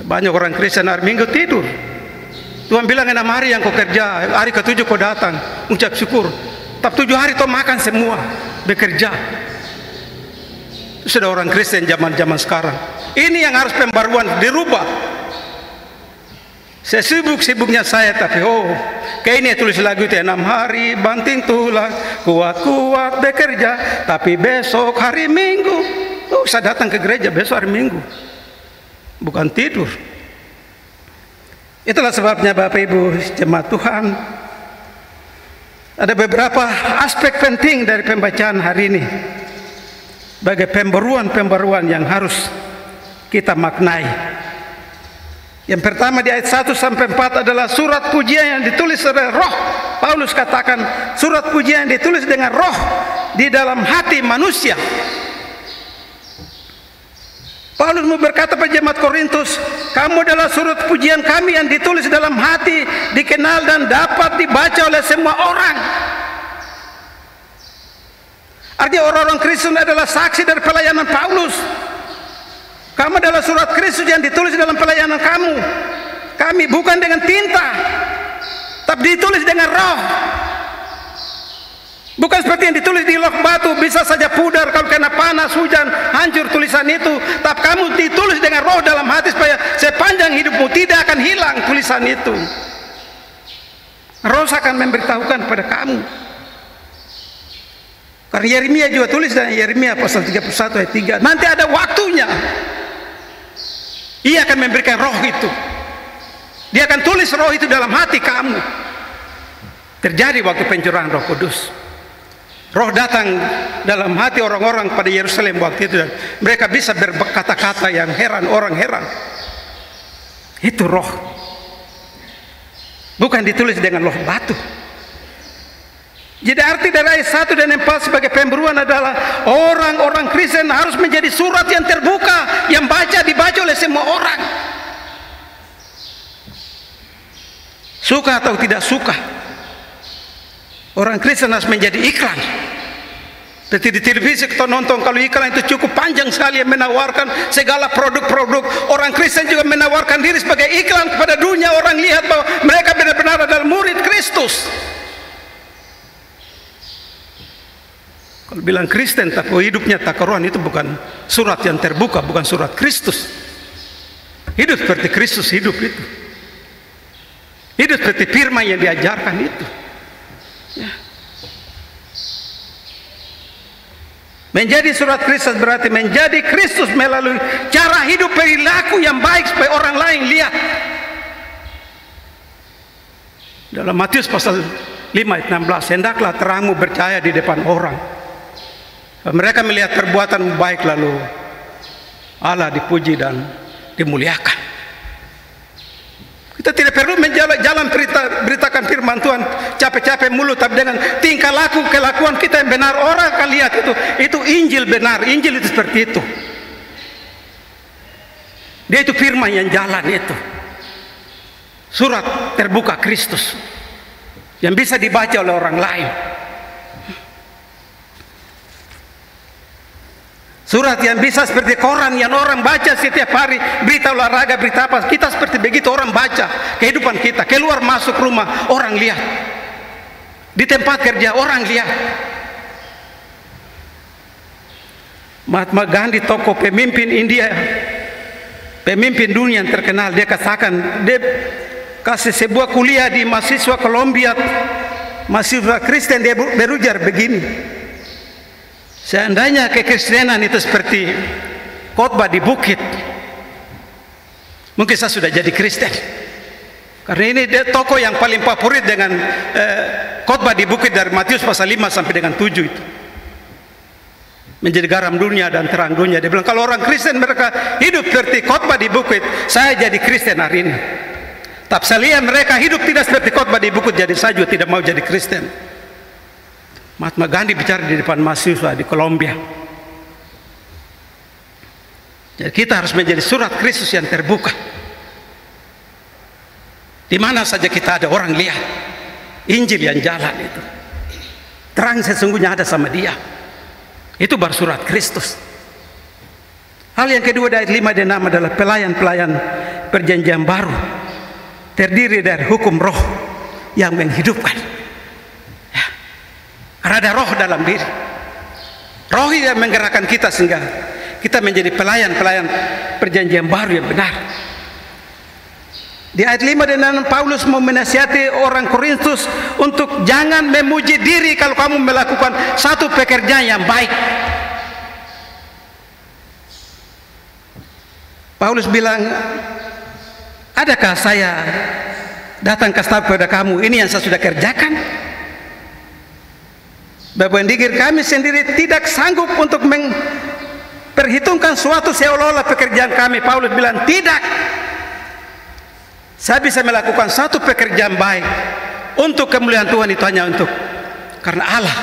Banyak orang Kristen hari Minggu tidur. Tuhan bilang 6 hari yang kau kerja, hari ke-7 kau datang, ucap syukur. Tapi 7 hari kau makan semua, bekerja. Itu sudah orang Kristen zaman sekarang. Ini yang harus pembaruan, dirubah. Sesibuk-sibuknya saya, tapi kayak ini tulis lagu itu 6 hari banting tulang, kuat-kuat bekerja, tapi besok hari Minggu, saya datang ke gereja besok hari Minggu, bukan tidur. Itulah sebabnya Bapak Ibu jemaat Tuhan, ada beberapa aspek penting dari pembacaan hari ini sebagai pembaruan yang harus kita maknai. Yang pertama di ayat 1 sampai 4 adalah surat pujian yang ditulis oleh Roh. Paulus katakan surat pujian yang ditulis dengan roh di dalam hati manusia. Paulus mau berkata pada jemaat Korintus, kamu adalah surat pujian kami yang ditulis dalam hati, dikenal dan dapat dibaca oleh semua orang. Artinya orang-orang Kristen adalah saksi dari pelayanan Paulus. Kamu adalah surat Kristus yang ditulis dalam pelayanan kamu. Kami bukan dengan tinta, tapi ditulis dengan roh. Bukan seperti yang ditulis di lok batu, bisa saja pudar kalau kena panas, hujan, hancur tulisan itu. Tapi kamu ditulis dengan roh dalam hati supaya sepanjang hidupmu tidak akan hilang tulisan itu. Roh akan memberitahukan kepada kamu. Karena Yeremia juga tulis dalam Yeremia pasal 31 ayat 3. Nanti ada waktunya. Ia akan memberikan roh itu. Dia akan tulis roh itu dalam hati kamu. Terjadi waktu pencurahan Roh Kudus. Roh datang dalam hati orang-orang pada Yerusalem waktu itu, dan mereka bisa berkata-kata yang heran, orang heran. Itu roh. Bukan ditulis dengan loh batu. Jadi arti dari ayat 1 dan 4 sebagai pembaruan adalah orang-orang Kristen harus menjadi surat yang terbuka, yang dibaca oleh semua orang. Suka atau tidak suka, orang Kristen harus menjadi iklan. Seperti di televisi kita nonton, kalau iklan itu cukup panjang sekali yang menawarkan segala produk-produk. Orang Kristen juga menawarkan diri sebagai iklan kepada dunia. Orang lihat bahwa mereka benar-benar adalah murid Kristus. Kalau bilang Kristen tapi hidupnya tak keruan, itu bukan surat yang terbuka, bukan surat Kristus. Hidup seperti Kristus hidup itu. Hidup seperti firman yang diajarkan itu. Ya. Menjadi surat Kristus berarti menjadi Kristus melalui cara hidup perilaku yang baik supaya orang lain lihat. Dalam Matius pasal 5 ayat 16, hendaklah terangmu bercahaya di depan orang. Mereka melihat perbuatan baik lalu Allah dipuji dan dimuliakan. Kita tidak perlu jalan beritakan firman Tuhan capek-capek mulut, tapi dengan tingkah laku kelakuan kita yang benar, orang akan lihat itu Injil benar. Injil itu seperti itu. Dia itu firman yang jalan itu. Surat terbuka Kristus yang bisa dibaca oleh orang lain. Surat yang bisa seperti koran yang orang baca setiap hari, berita olahraga, berita apa. Kita seperti begitu, orang baca kehidupan kita. Keluar masuk rumah, orang lihat. Di tempat kerja, orang lihat. Mahatma Gandhi, tokoh pemimpin India, pemimpin dunia yang terkenal, dia katakan, dia kasih sebuah kuliah di mahasiswa Columbia, mahasiswa Kristen, dia berujar begini. Seandainya kekristenan itu seperti khotbah di bukit, mungkin saya sudah jadi Kristen. Karena ini dia tokoh yang paling favorit dengan khotbah di bukit dari Matius pasal 5 sampai dengan 7 itu. Menjadi garam dunia dan terang dunia. Dia bilang kalau orang Kristen mereka hidup seperti khotbah di bukit, saya jadi Kristen hari ini. Tapi saya lihat mereka hidup tidak seperti khotbah di bukit, jadi saya juga tidak mau jadi Kristen. Mahatma Gandhi bicara di depan mahasiswa di Columbia. Jadi kita harus menjadi surat Kristus yang terbuka. Di mana saja kita ada, orang lihat Injil yang jalan itu. Terang sesungguhnya ada sama dia. Itu baru surat Kristus. Hal yang kedua dari ayat 5 dan 6 adalah pelayan-pelayan perjanjian baru. terdiri dari hukum roh yang menghidupkan. Ya. Karena ada roh dalam diri. Roh yang menggerakkan kita sehingga kita menjadi pelayan-pelayan perjanjian baru yang benar. Di ayat 5 dan 6 Paulus mau menasihati orang Korintus untuk jangan memuji diri kalau kamu melakukan satu pekerjaan yang baik. Paulus bilang, adakah saya datang kasih tahu kepada kamu ini yang saya sudah kerjakan? Bapak yang dikir, kami sendiri tidak sanggup untuk memperhitungkan suatu seolah-olah pekerjaan kami. Paulus bilang, tidak. Saya bisa melakukan satu pekerjaan baik untuk kemuliaan Tuhan, itu hanya untuk karena Allah,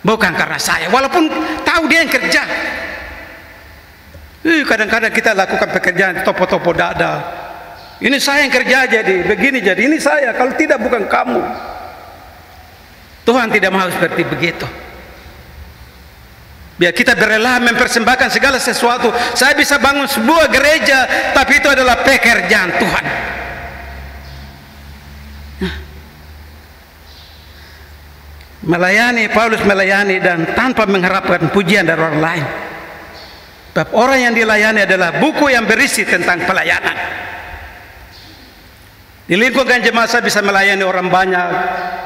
bukan karena saya. Walaupun tahu dia yang kerja. Kadang-kadang kita lakukan pekerjaan topo-topo dada. Ini saya yang kerja, jadi begini, jadi ini saya. Kalau tidak, bukan kamu. Tuhan tidak mau seperti begitu. Biar kita berrela mempersembahkan segala sesuatu. Saya bisa bangun sebuah gereja, tapi itu adalah pekerjaan Tuhan. Melayani, Paulus melayani dan tanpa mengharapkan pujian dari orang lain. Sebab orang yang dilayani adalah buku yang berisi tentang pelayanan. Di lingkungan jemaat saya bisa melayani orang banyak.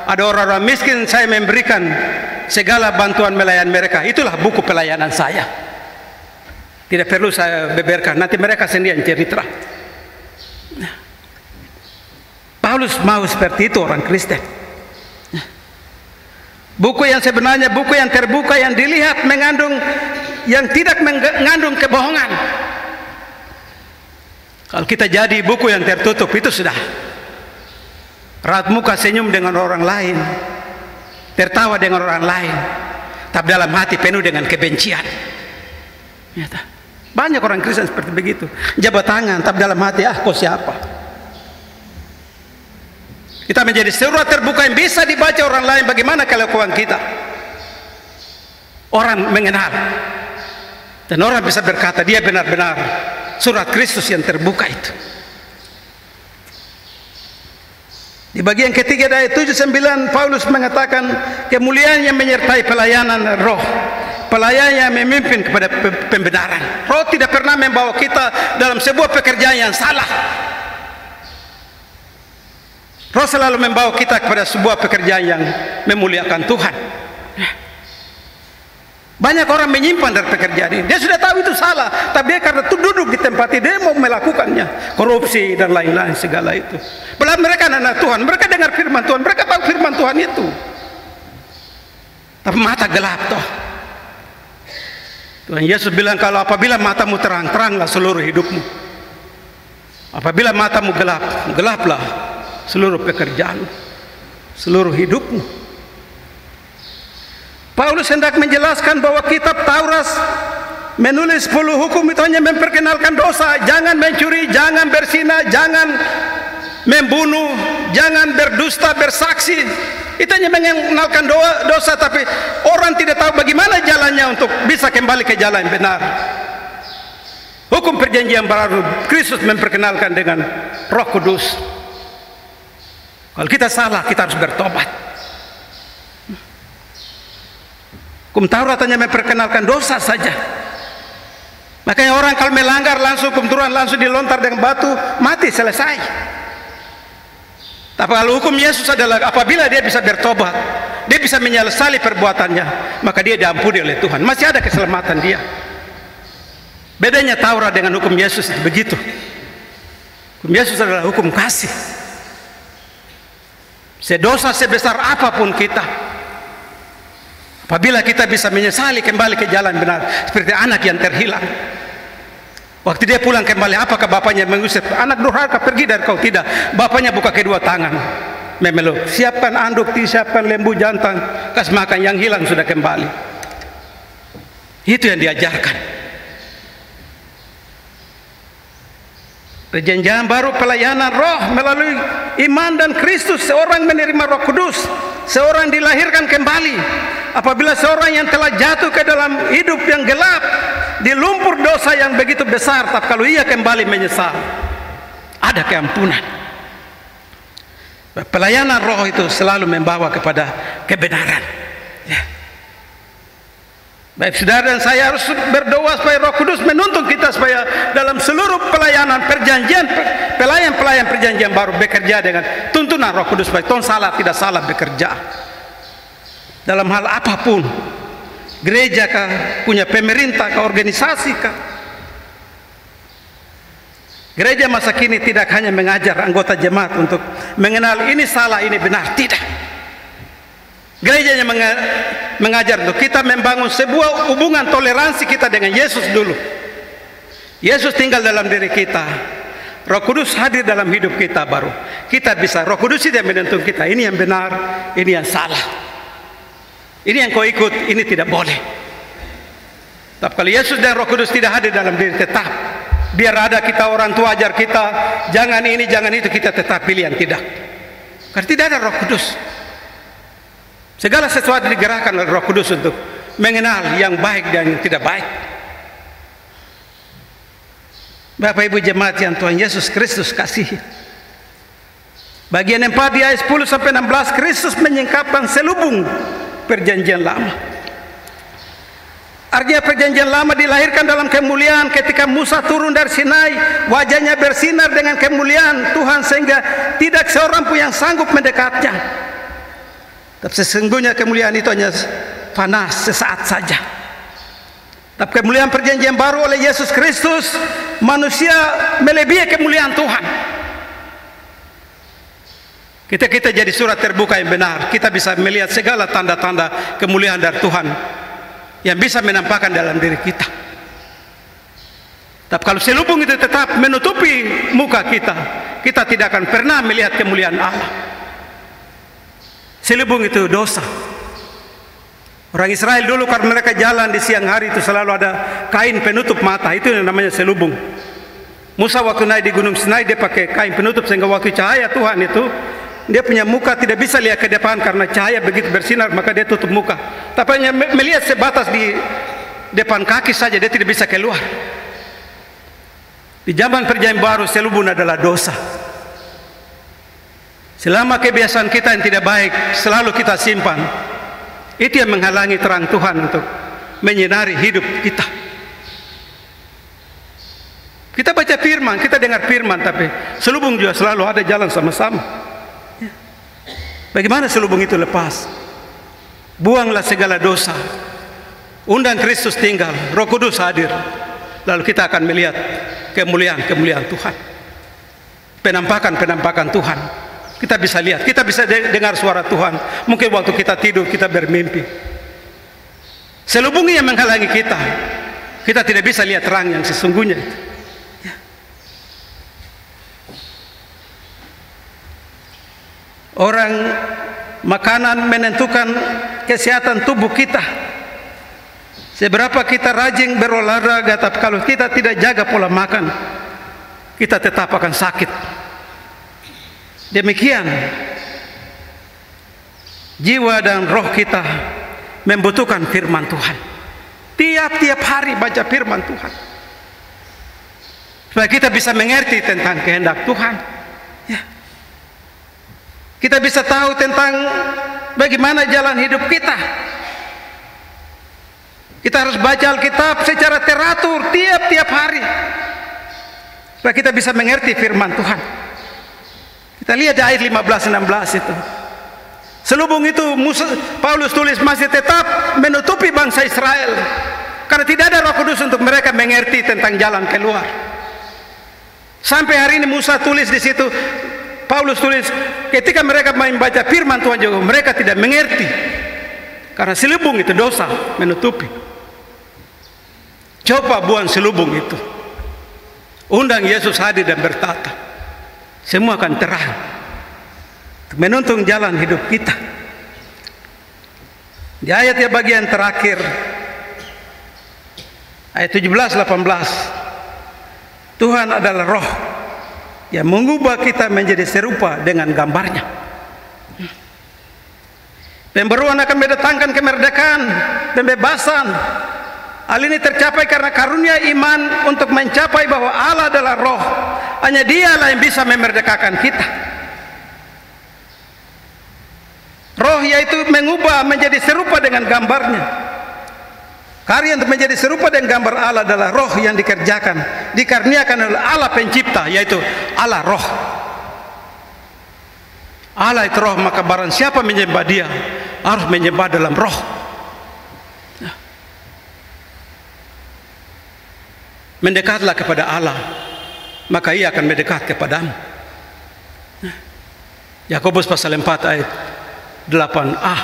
Ada orang-orang miskin, saya memberikan segala bantuan melayani mereka. Itulah buku pelayanan saya. Tidak perlu saya beberkan, nanti mereka sendiri yang cerita. Paulus mau seperti itu orang Kristen. Buku yang sebenarnya, buku yang terbuka, yang dilihat mengandung, yang tidak mengandung kebohongan. Kalau kita jadi buku yang tertutup, itu sudah raut muka senyum dengan orang lain, tertawa dengan orang lain, tapi dalam hati penuh dengan kebencian. Banyak orang Kristen seperti begitu, jabat tangan tapi dalam hati, kau siapa? Kita menjadi surat terbuka yang bisa dibaca orang lain. Bagaimana kelakuan kita? Orang mengenal dan orang bisa berkata dia benar-benar surat Kristus yang terbuka itu. Di bagian ketiga ayat 7-9 Paulus mengatakan kemuliaan yang menyertai pelayanan roh, pelayan yang memimpin kepada pembenaran. Roh tidak pernah membawa kita dalam sebuah pekerjaan yang salah. Roh selalu membawa kita kepada sebuah pekerjaan yang memuliakan Tuhan. Banyak orang menyimpan dari pekerjaan ini. Dia sudah tahu itu salah, tapi dia karena itu duduk di tempat itu, dia mau melakukannya. Korupsi dan lain-lain segala itu. Padahal mereka anak Tuhan, mereka dengar firman Tuhan, mereka tahu firman Tuhan itu. Tapi mata gelap toh. Tuhan Yesus bilang, kalau apabila matamu terang, teranglah seluruh hidupmu. Apabila matamu gelap, gelaplah seluruh pekerjaan, seluruh hidupmu. Paulus hendak menjelaskan bahwa kitab Taurat menulis 10 hukum itu hanya memperkenalkan dosa. Jangan mencuri, jangan berzina, jangan membunuh, jangan berdusta, bersaksi. Itu hanya mengenalkan dosa, tapi orang tidak tahu bagaimana jalannya untuk bisa kembali ke jalan yang benar. Hukum perjanjian baru, Kristus memperkenalkan dengan Roh Kudus. Kalau kita salah, kita harus bertobat. Hukum Taurat hanya memperkenalkan dosa saja. Makanya orang kalau melanggar langsung hukum Tuhan, langsung dilontar dengan batu, mati, selesai. Tapi kalau hukum Yesus adalah apabila dia bisa bertobat, dia bisa menyesali perbuatannya, maka dia diampuni oleh Tuhan, masih ada keselamatan dia. Bedanya Taurat dengan hukum Yesus itu begitu. Hukum Yesus adalah hukum kasih. Sedosa sebesar apapun kita, apabila kita bisa menyesali kembali ke jalan benar, seperti anak yang terhilang. Waktu dia pulang kembali, apakah bapaknya mengusir? Anak durhaka, pergi dari kau. Tidak, bapaknya buka kedua tangan, memeluk, siapkan anduk, siapkan lembu jantan, kasih makan, yang hilang sudah kembali. Itu yang diajarkan. Perjanjian baru pelayanan roh melalui iman dan Kristus. Seorang menerima Roh Kudus, seorang dilahirkan kembali. Apabila seorang yang telah jatuh ke dalam hidup yang gelap, di lumpur dosa yang begitu besar, tapi kalau ia kembali menyesal, ada keampunan. Pelayanan roh itu selalu membawa kepada kebenaran. Ya. Baik saudara dan saya harus berdoa supaya Roh Kudus menuntun kita supaya dalam seluruh pelayanan perjanjian, pelayan perjanjian baru bekerja dengan tuntunan Roh Kudus supaya tong tidak salah bekerja dalam hal apapun. Gereja kah, punya pemerintah kah, organisasi kah. Gereja masa kini tidak hanya mengajar anggota jemaat untuk mengenal ini salah, ini benar, tidak. Gerejanya mengajar untuk kita membangun sebuah hubungan toleransi kita dengan Yesus dulu. Yesus tinggal dalam diri kita, Roh Kudus hadir dalam hidup kita, baru kita bisa, Roh Kudus tidak menuntun kita, ini yang benar, ini yang salah, ini yang kau ikut, ini tidak boleh. Tapi kalau Yesus dan Roh Kudus tidak hadir dalam diri, tetap biar ada kita orang tua ajar kita jangan ini jangan itu, kita tetap pilih yang tidak, karena tidak ada Roh Kudus. Segala sesuatu digerakkan oleh Roh Kudus untuk mengenal yang baik dan yang tidak baik. Bapak Ibu jemaat yang Tuhan Yesus Kristus kasihi, bagian 4 di ayat 10 sampai 16, Kristus menyingkapkan selubung perjanjian lama. Artinya perjanjian lama dilahirkan dalam kemuliaan ketika Musa turun dari Sinai, wajahnya bersinar dengan kemuliaan Tuhan sehingga tidak seorang pun yang sanggup mendekatnya. Tapi sesungguhnya kemuliaan itu hanya panas sesaat saja. Tapi kemuliaan perjanjian baru oleh Yesus Kristus, manusia melebihi kemuliaan Tuhan. Kita jadi surat terbuka yang benar. Kita bisa melihat segala tanda-tanda kemuliaan dari Tuhan yang bisa menampakkan dalam diri kita. Tapi kalau selubung itu tetap menutupi muka kita, kita tidak akan pernah melihat kemuliaan Allah. Selubung itu dosa. Orang Israel dulu kalau mereka jalan di siang hari itu selalu ada kain penutup mata, itu yang namanya selubung. Musa waktu naik di Gunung Sinai dia pakai kain penutup sehingga waktu cahaya Tuhan itu dia punya muka tidak bisa lihat ke depan karena cahaya begitu bersinar, maka dia tutup muka. Tapi hanya melihat sebatas di depan kaki saja, dia tidak bisa keluar. Di zaman perjanjian baru selubung adalah dosa. Selama kebiasaan kita yang tidak baik selalu kita simpan, itu yang menghalangi terang Tuhan untuk menyinari hidup kita. Kita baca firman, kita dengar firman, tapi selubung juga selalu ada jalan sama-sama. Bagaimana selubung itu lepas? Buanglah segala dosa, undang Kristus tinggal, Roh Kudus hadir, lalu kita akan melihat kemuliaan Tuhan, penampakan Tuhan. Kita bisa lihat, kita bisa dengar suara Tuhan. Mungkin waktu kita tidur kita bermimpi. Selubung yang menghalangi kita, kita tidak bisa lihat terang yang sesungguhnya itu. Ya. Orang makanan menentukan kesehatan tubuh kita. Seberapa kita rajin berolahraga, tapi kalau kita tidak jaga pola makan, kita tetap akan sakit. Demikian jiwa dan roh kita membutuhkan firman Tuhan. Tiap-tiap hari baca firman Tuhan supaya kita bisa mengerti tentang kehendak Tuhan. Ya. Kita bisa tahu tentang bagaimana jalan hidup kita. Kita harus baca Alkitab secara teratur tiap-tiap hari supaya kita bisa mengerti firman Tuhan. Kita lihat di ayat 15-16 itu. Selubung itu Paulus tulis masih tetap menutupi bangsa Israel karena tidak ada Roh Kudus untuk mereka mengerti tentang jalan keluar. Sampai hari ini Musa tulis di situ, Paulus tulis ketika mereka membaca firman Tuhan juga mereka tidak mengerti karena selubung itu dosa menutupi. Coba buang selubung itu, undang Yesus hadir dan bertata. Semua akan terang menuntun jalan hidup kita. Di ayat yang bagian terakhir ayat 17-18, Tuhan adalah roh yang mengubah kita menjadi serupa dengan gambarnya. Pembaruan akan mendatangkan kemerdekaan, pembebasan. Hal ini tercapai karena karunia iman untuk mencapai bahwa Allah adalah roh. Hanya Dialah yang bisa memerdekakan kita. Roh yaitu mengubah menjadi serupa dengan gambarnya. Karya untuk menjadi serupa dengan gambar Allah adalah roh yang dikerjakan, dikaruniakan oleh Allah pencipta, yaitu Allah roh. Allah itu roh, maka barang siapa menyembah dia harus menyembah dalam roh. Mendekatlah kepada Allah, maka ia akan mendekat kepadamu. Yakobus pasal 4 ayat 8a.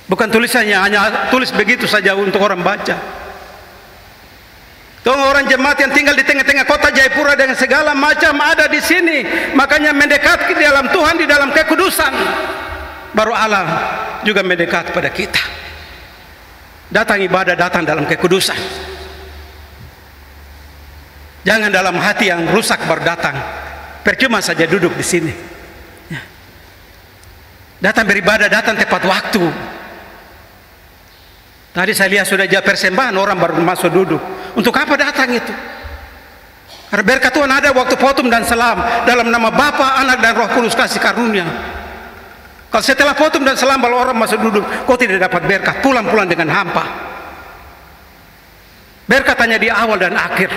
Bukan tulisannya hanya tulis begitu saja untuk orang baca. Orang jemaat yang tinggal di tengah-tengah kota Jayapura dengan segala macam ada di sini, makanya mendekat di dalam Tuhan, di dalam kekudusan. Baru Allah juga mendekat pada kita. Datang ibadah, datang dalam kekudusan. Jangan dalam hati yang rusak berdatang. Percuma saja duduk di sini. Datang beribadah, datang tepat waktu. Tadi saya lihat sudah jadi persembahan, orang baru masuk duduk. Untuk apa datang itu? Karena berkat Tuhan ada waktu potom dan salam dalam nama Bapa, Anak dan Roh Kudus kasih karunia. Kalau setelah potom dan salam kalau orang masuk duduk, kau tidak dapat berkat, pulang-pulang dengan hampa. Berkat hanya di awal dan akhir.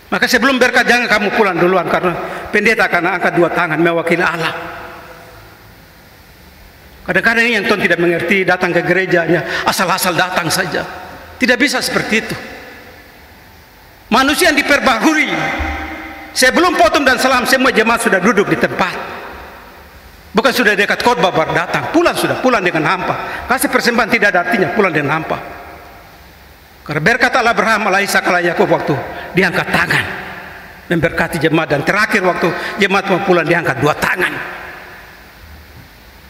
Maka sebelum berkat jangan kamu pulang duluan, karena pendeta akan angkat dua tangan mewakili Allah. Kadang-kadang ini yang Tuhan tidak mengerti, datang ke gerejanya asal-asal datang saja. Tidak bisa seperti itu. Manusia yang diperbaharui. Sebelum potom dan salam semua jemaat sudah duduk di tempat. Bukan sudah dekat khotbah baru datang. Pulang sudah, pulang dengan hampa. Kasih persembahan tidak ada artinya, pulang dengan hampa. Karena berkat Allah Abraham, Allah Ishak, Allah Yakub waktu diangkat tangan memberkati jemaat, dan terakhir waktu jemaat mau pulang diangkat dua tangan.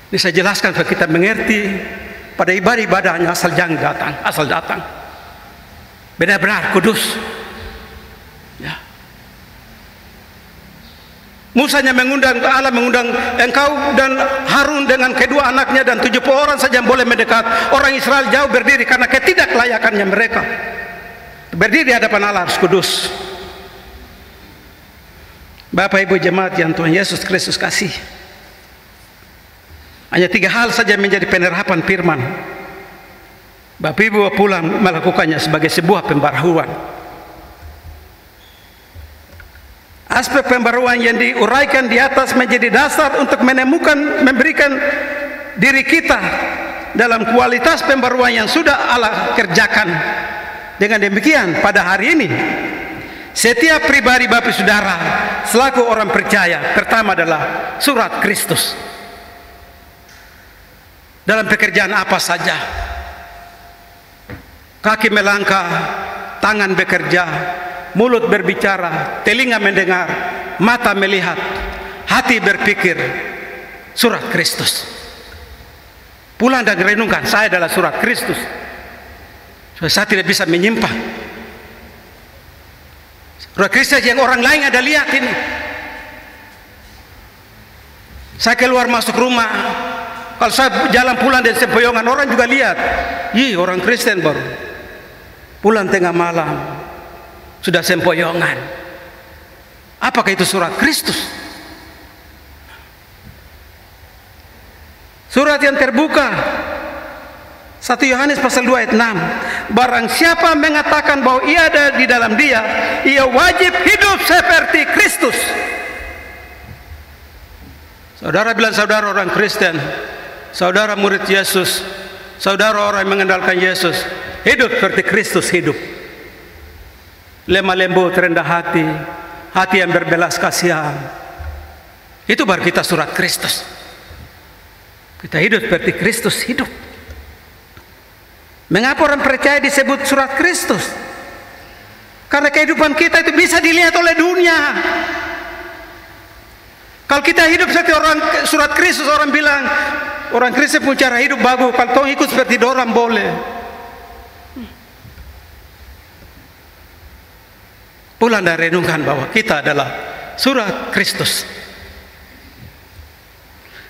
Ini saya jelaskan supaya kita mengerti pada ibadah-ibadahnya asal jangan datang, asal datang. Benar-benar kudus. Ya. Musanya mengundang, Allah mengundang engkau dan Harun dengan kedua anaknya dan 70 orang saja yang boleh mendekat. Orang Israel jauh berdiri karena ketidaklayakannya mereka. Berdiri di hadapan Allah harus kudus. Bapak Ibu jemaat yang Tuhan Yesus Kristus kasih. Hanya 3 hal saja menjadi penerapan firman. Bapak Ibu pulang melakukannya sebagai sebuah pembaharuan. Aspek pembaharuan yang diuraikan di atas menjadi dasar untuk menemukan, memberikan diri kita dalam kualitas pembaharuan yang sudah Allah kerjakan. Dengan demikian pada hari ini setiap pribadi Bapak Saudara selaku orang percaya, pertama adalah surat Kristus. Dalam pekerjaan apa saja, kaki melangkah, tangan bekerja, mulut berbicara, telinga mendengar, mata melihat, hati berpikir, surat Kristus. Pulang dan renungkan, saya adalah surat Kristus. Saya tidak bisa menyimpang. Surat Kristus yang orang lain ada lihat ini. Saya keluar masuk rumah, kalau saya jalan pulang dari sempoyongan, orang juga lihat. Ih, orang Kristen baru pulang tengah malam sudah sempoyongan. Apakah itu surat Kristus? Surat yang terbuka. 1 Yohanes pasal 2 ayat 6. Barang siapa mengatakan bahwa ia ada di dalam dia, ia wajib hidup seperti Kristus. Saudara bilang saudara orang Kristen, saudara murid Yesus, saudara orang yang mengandalkan Yesus, hidup seperti Kristus hidup. Lemah lembut, rendah hati, hati yang berbelas kasihan. Itu baru kita surat Kristus. Kita hidup seperti Kristus hidup. Mengapa orang percaya disebut surat Kristus? Karena kehidupan kita itu bisa dilihat oleh dunia. Kalau kita hidup seperti orang surat Kristus, orang bilang orang Kristen punya cara hidup bagus. Kalau kau ikut seperti orang boleh. Pulang dan renungkan bahwa kita adalah surat Kristus.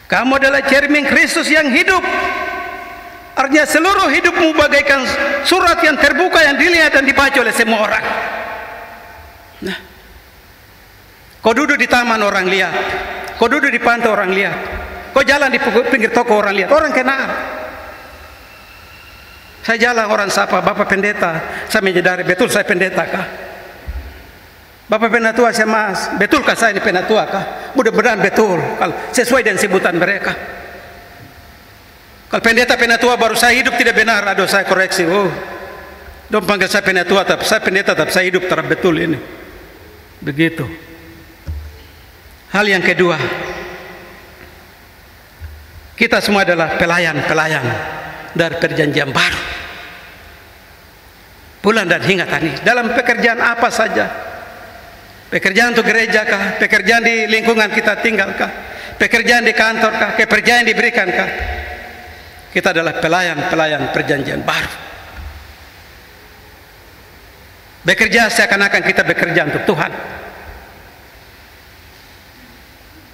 Kamu adalah cermin Kristus yang hidup. Artinya seluruh hidupmu bagaikan surat yang terbuka yang dilihat dan dibaca oleh semua orang. Nah, kau duduk di taman orang lihat, kau duduk di pantai orang lihat, Kau jalan di pinggir toko, orang lihat, orang kenal. Saya jalan, orang sapa, Bapak Pendeta, saya menyadari, betul saya pendeta kah? Bapak Penatua, saya Mas, betulkah saya ini Penatua kah? Mudah-mudahan betul, kalau sesuai dengan sebutan mereka. Kalau pendeta Penatua baru saya hidup tidak benar, aduh saya koreksi. Oh, don't panggil saya Penatua, tapi saya pendeta, tapi saya hidup terap betul ini. Begitu. Hal yang kedua, kita semua adalah pelayan-pelayan dari perjanjian baru. Bulan dan hingga tadi, dalam pekerjaan apa saja, pekerjaan untuk gereja kah, pekerjaan di lingkungan kita tinggal kah, pekerjaan di kantor kah, pekerjaan yang diberikan kah, kita adalah pelayan-pelayan perjanjian baru. Bekerja seakan-akan kita bekerja untuk Tuhan.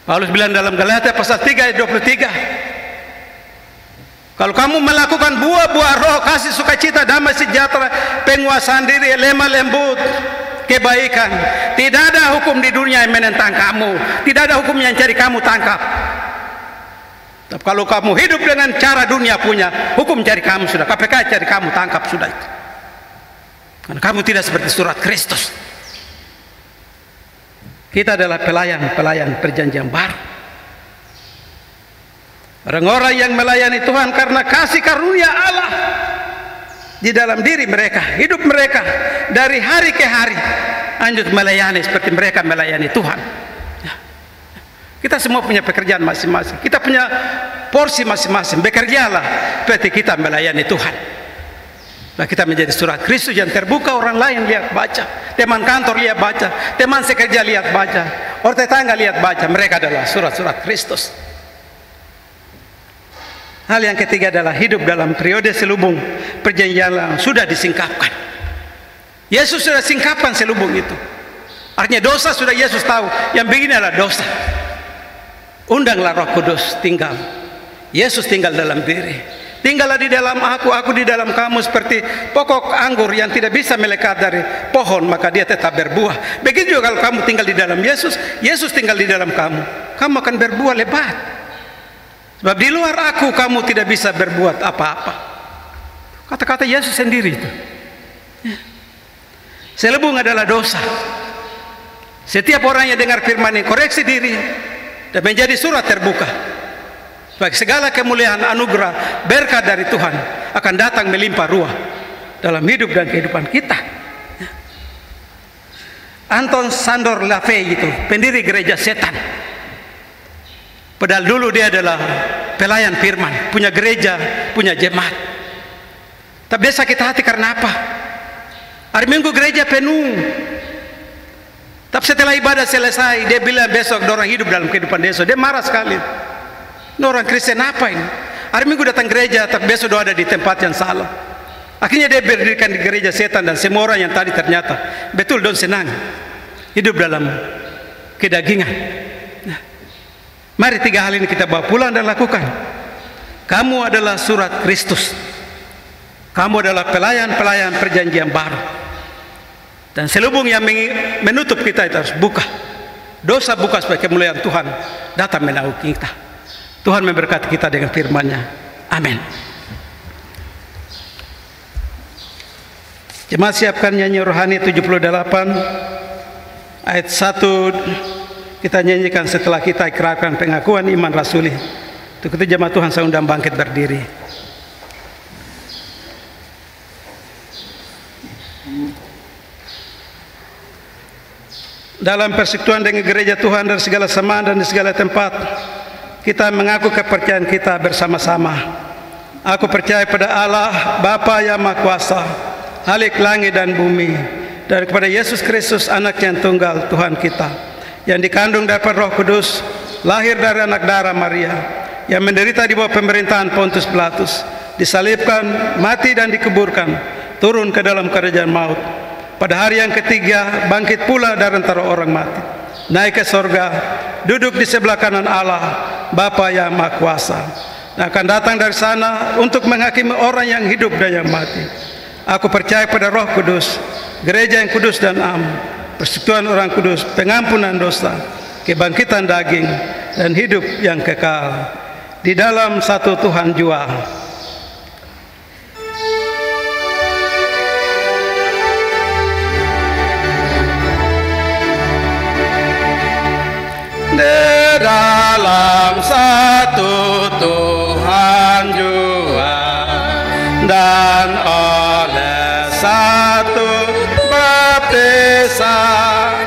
Paulus bilang dalam Galatia pasal 3 ayat 23, kalau kamu melakukan buah-buah roh, kasih, sukacita, damai sejahtera, penguasaan diri, lemah lembut, kebaikan, tidak ada hukum di dunia yang menentang kamu, tidak ada hukum yang cari kamu tangkap. Tapi kalau kamu hidup dengan cara dunia punya, hukum cari kamu sudah, KPK cari kamu tangkap sudah itu. Karena kamu tidak seperti surat Kristus. Kita adalah pelayan-pelayan perjanjian baru. Orang-orang yang melayani Tuhan karena kasih karunia Allah di dalam diri mereka, hidup mereka dari hari ke hari lanjut melayani seperti mereka melayani Tuhan. Kita semua punya pekerjaan masing-masing, kita punya porsi masing-masing. Bekerjalah seperti kita melayani Tuhan. Nah, kita menjadi surat Kristus yang terbuka, orang lain lihat baca, teman kantor lihat baca, teman sekerja lihat baca, orang tetangga lihat baca. Mereka adalah surat-surat Kristus. Hal yang ketiga adalah hidup dalam periode selubung perjanjian yang sudah disingkapkan. Yesus sudah singkapkan selubung itu. Artinya dosa sudah Yesus tahu, yang begini adalah dosa. Undanglah Roh Kudus tinggal. Yesus tinggal dalam diri. Tinggallah di dalam aku di dalam kamu, seperti pokok anggur yang tidak bisa melekat dari pohon, maka dia tetap berbuah. Begitu juga kalau kamu tinggal di dalam Yesus, Yesus tinggal di dalam kamu, kamu akan berbuah lebat. Sebab di luar aku kamu tidak bisa berbuat apa-apa. Kata-kata Yesus sendiri itu. Selubung adalah dosa. Setiap orang yang dengar firman ini koreksi diri dan menjadi surat terbuka. Bagi segala kemuliaan, anugerah, berkat dari Tuhan akan datang melimpah ruah dalam hidup dan kehidupan kita. Anton Sandor LaVey itu pendiri gereja setan. Padahal dulu dia adalah pelayan firman, punya gereja, punya jemaat. Tapi dia sakit hati karena apa? Hari Minggu gereja penuh. Tapi setelah ibadah selesai, dia bilang besok orang hidup dalam kehidupan desa. Dia marah sekali. Ini orang Kristen apa ini? Hari Minggu datang gereja, tapi besok doa ada di tempat yang salah. Akhirnya dia berdirikan di gereja setan, dan semua orang yang tadi ternyata betul don senang hidup dalam kedagingan. Mari tiga hal ini kita bawa pulang dan lakukan. Kamu adalah surat Kristus. Kamu adalah pelayan-pelayan perjanjian baru. Dan selubung yang menutup kita itu harus buka. Dosa buka supaya kemuliaan Tuhan datang menaungi kita. Tuhan memberkati kita dengan firman-Nya. Amin. Jemaat siapkan nyanyi rohani 78 ayat 1. Kita nyanyikan setelah kita ikrarkan pengakuan iman rasuli. Untuk itu jemaat Tuhan saya undang bangkit berdiri. Dalam persekutuan dengan gereja Tuhan dari segala zaman dan di segala tempat, kita mengaku kepercayaan kita bersama-sama. Aku percaya pada Allah Bapa yang Maha Kuasa, Khalik langit dan bumi, dan kepada Yesus Kristus anak yang tunggal Tuhan kita, yang dikandung dapat Roh Kudus, lahir dari anak darah Maria, yang menderita di bawah pemerintahan Pontius Pilatus, disalibkan, mati dan dikuburkan, turun ke dalam kerajaan maut. Pada hari yang ketiga bangkit pula dari antara orang mati, naik ke sorga, duduk di sebelah kanan Allah Bapa yang Maha Kuasa, dan akan datang dari sana untuk menghakimi orang yang hidup dan yang mati. Aku percaya pada Roh Kudus, gereja yang kudus dan am, persekutuan orang kudus, pengampunan dosa, kebangkitan daging, dan hidup yang kekal. di dalam satu Tuhan jua. Di dalam satu Tuhan jua dan oleh satu baptisan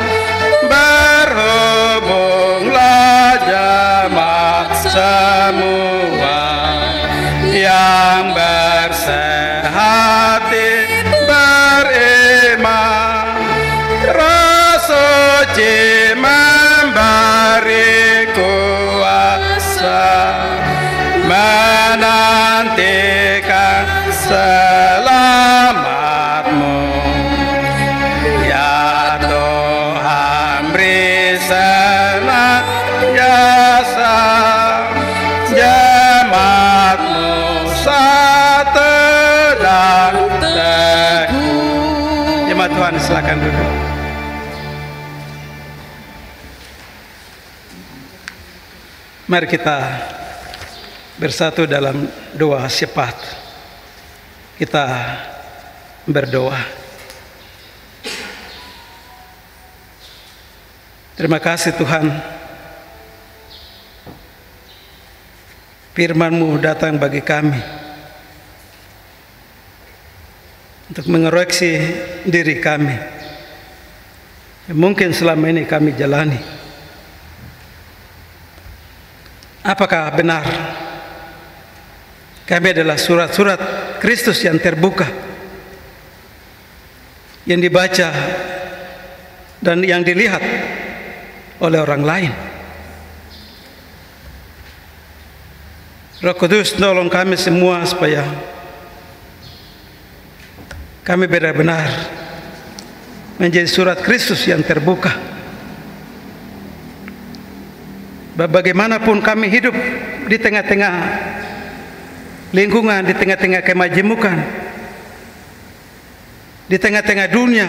berhubunglah jemaat semua yang bersehati beriman. Roh Suci memberi kuasa menantikan selamatmu. Ya Tuhan, beri senantiasa jemaat-Mu satu dan teguh. Jemaat Tuhan, silakan duduk. Mari kita bersatu dalam doa syafaat. Kita berdoa. Terima kasih Tuhan, firman-Mu datang bagi kami untuk mengoreksi diri kami yang mungkin selama ini kami jalani. Apakah benar kami adalah surat-surat Kristus yang terbuka, yang dibaca dan yang dilihat oleh orang lain? Roh Kudus, tolong kami semua supaya kami benar-benar menjadi surat Kristus yang terbuka. Bagaimanapun kami hidup di tengah-tengah lingkungan, di tengah-tengah kemajemukan, di tengah-tengah dunia,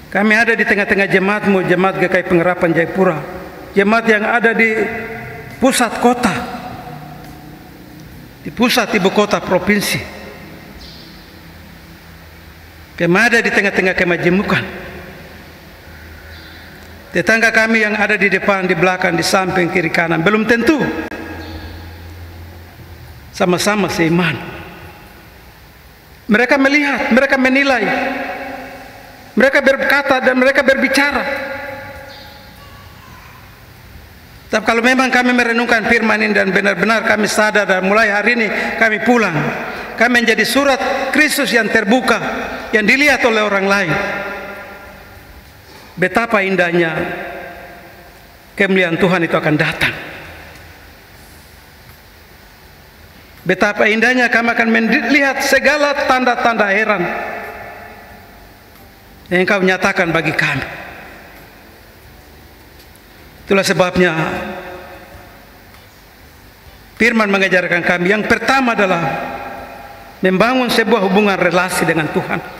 kami ada di tengah-tengah jemaat-Mu, jemaat GKI Pengharapan Jayapura, jemaat yang ada di pusat kota, di pusat ibu kota provinsi. Kami ada di tengah-tengah kemajemukan. Tetangga kami yang ada di depan, di belakang, di samping, kiri, kanan, belum tentu sama-sama seiman. Mereka melihat, mereka menilai, mereka berkata dan mereka berbicara. Tapi kalau memang kami merenungkan firman ini dan benar-benar kami sadar dan mulai hari ini kami pulang, kami menjadi surat Kristus yang terbuka, yang dilihat oleh orang lain. Betapa indahnya kemuliaan Tuhan itu akan datang. Betapa indahnya kami akan melihat segala tanda-tanda heran yang Engkau nyatakan bagi kami. Itulah sebabnya firman mengajarkan kami yang pertama adalah membangun sebuah hubungan relasi dengan Tuhan.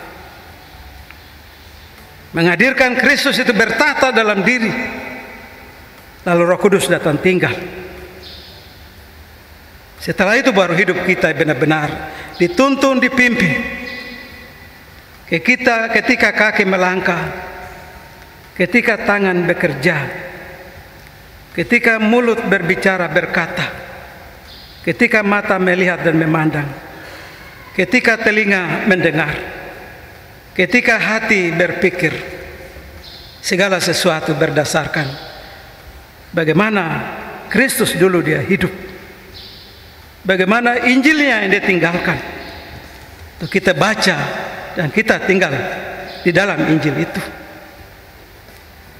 Menghadirkan Kristus itu bertata dalam diri, lalu Roh Kudus datang tinggal. Setelah itu baru hidup kita benar-benar dituntun, dipimpin. Ketika kaki melangkah, ketika tangan bekerja, ketika mulut berbicara berkata, ketika mata melihat dan memandang, ketika telinga mendengar, ketika hati berpikir, segala sesuatu berdasarkan bagaimana Kristus dulu dia hidup, bagaimana Injilnya yang dia tinggalkan. Itu kita baca dan kita tinggal di dalam Injil itu.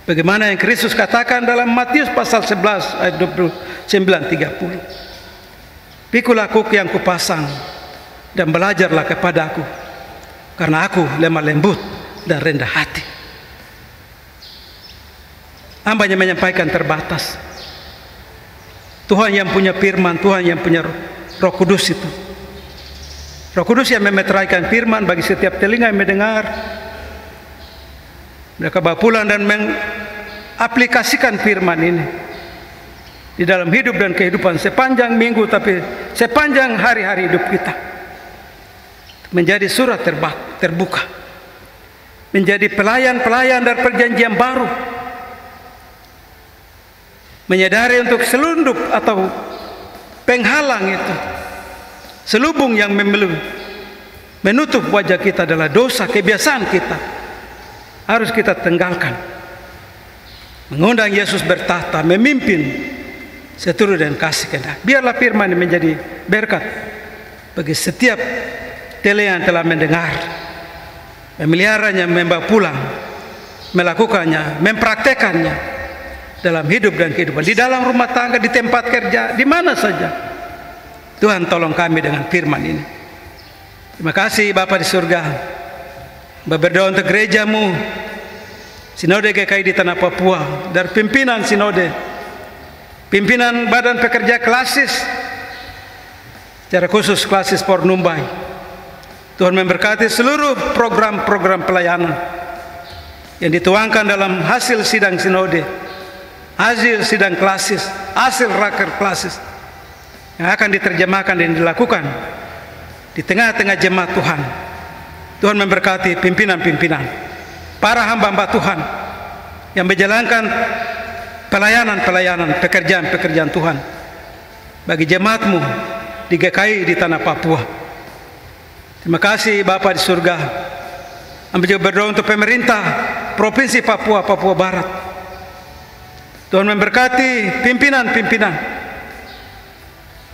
Bagaimana yang Kristus katakan dalam Matius pasal 11 ayat 29-30. Pikulah kuk yang kupasang dan belajarlah kepadaku, karena aku lemah lembut dan rendah hati. Hambanya menyampaikan terbatas. Tuhan yang punya firman, Tuhan yang punya Roh Kudus itu. Roh Kudus yang memeteraikan firman bagi setiap telinga yang mendengar. Mereka bawa pulang dan mengaplikasikan firman ini di dalam hidup dan kehidupan sepanjang minggu, tapi sepanjang hari-hari hidup kita. Menjadi surat terbuka, menjadi pelayan-pelayan dari perjanjian baru, menyadari untuk selundup atau penghalang itu, selubung yang menutup wajah kita adalah dosa, kebiasaan kita, harus kita tinggalkan. Mengundang Yesus bertahta, memimpin seturut dan kasih kehendak. Biarlah firman ini menjadi berkat bagi setiap telinga yang telah mendengar, memeliharanya, membawa pulang, melakukannya, mempraktekannya dalam hidup dan kehidupan, di dalam rumah tangga, di tempat kerja, di mana saja. Tuhan tolong kami dengan firman ini. Terima kasih Bapa di surga. Berdoa untuk gerejamu, Sinode GKI di Tanah Papua, dari pimpinan Sinode, pimpinan Badan Pekerja Klasis, secara khusus Klasis Pornumbai. Tuhan memberkati seluruh program-program pelayanan yang dituangkan dalam hasil sidang Sinode, hasil sidang Klasis, hasil raker Klasis yang akan diterjemahkan dan dilakukan di tengah-tengah jemaat Tuhan. Tuhan memberkati pimpinan-pimpinan, para hamba-hamba Tuhan yang menjalankan pelayanan-pelayanan, pekerjaan-pekerjaan Tuhan bagi jemaatmu di GKI di Tanah Papua. Terima kasih Bapa di surga. Kami juga berdoa untuk pemerintah Provinsi Papua, Papua Barat. Tuhan memberkati pimpinan-pimpinan,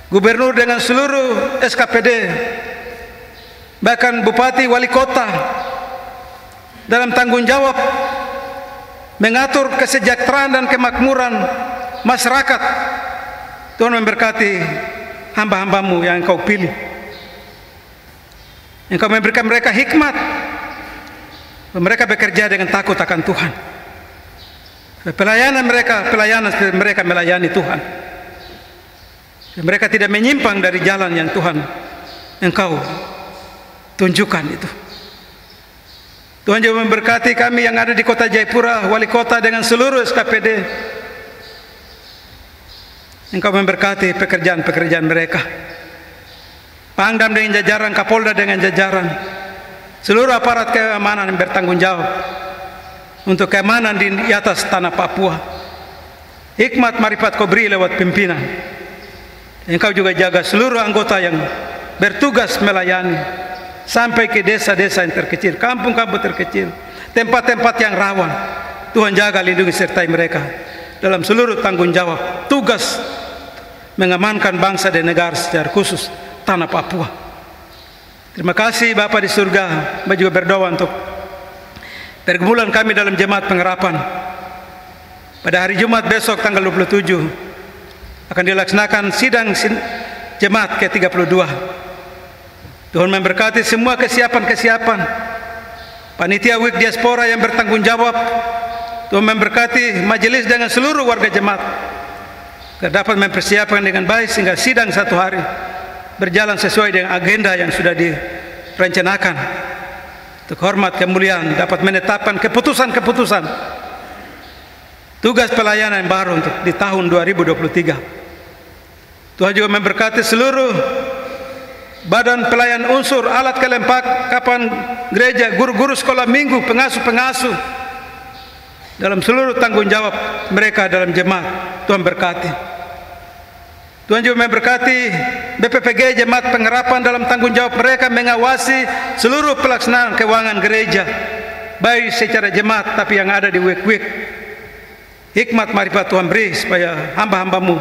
gubernur dengan seluruh SKPD, bahkan bupati, wali kota, dalam tanggung jawab mengatur kesejahteraan dan kemakmuran masyarakat. Tuhan memberkati hamba-hambamu yang Engkau pilih. Engkau memberikan mereka hikmat, mereka bekerja dengan takut akan Tuhan. Pelayanan mereka melayani Tuhan. Mereka tidak menyimpang dari jalan yang Tuhan Engkau tunjukkan itu. Tuhan juga memberkati kami yang ada di Kota Jayapura, wali kota dengan seluruh SKPD. Engkau memberkati pekerjaan-pekerjaan mereka. Pangdam dengan jajaran, Kapolda dengan jajaran, seluruh aparat keamanan yang bertanggung jawab untuk keamanan di atas tanah Papua. Hikmat marifat kau beri lewat pimpinan. Engkau juga jaga seluruh anggota yang bertugas melayani sampai ke desa-desa yang terkecil, kampung-kampung terkecil, tempat-tempat yang rawan. Tuhan jaga, lindungi, sertai mereka dalam seluruh tanggung jawab tugas mengamankan bangsa dan negara secara khusus tanah Papua. Terima kasih Bapa di surga. Kami juga berdoa untuk pergumulan kami dalam jemaat pengharapan. Pada hari Jumat besok tanggal 27 akan dilaksanakan sidang jemaat ke-32. Tuhan memberkati semua kesiapan-kesiapan panitia WIK Diaspora yang bertanggung jawab. Tuhan memberkati majelis dengan seluruh warga jemaat agar dapat mempersiapkan dengan baik sehingga sidang satu hari berjalan sesuai dengan agenda yang sudah direncanakan. Untuk hormat kemuliaan dapat menetapkan keputusan-keputusan tugas pelayanan yang baru untuk di tahun 2023. Tuhan juga memberkati seluruh badan pelayan unsur, alat kelengkapan gereja, guru-guru sekolah minggu, pengasuh-pengasuh dalam seluruh tanggung jawab mereka dalam jemaat. Tuhan berkati. Tuhan juga memberkati BPPG Jemaat Pengharapan dalam tanggung jawab mereka mengawasi seluruh pelaksanaan keuangan gereja, baik secara jemaat tapi yang ada di WIK. Hikmat marifat Tuhan beri supaya hamba-hambamu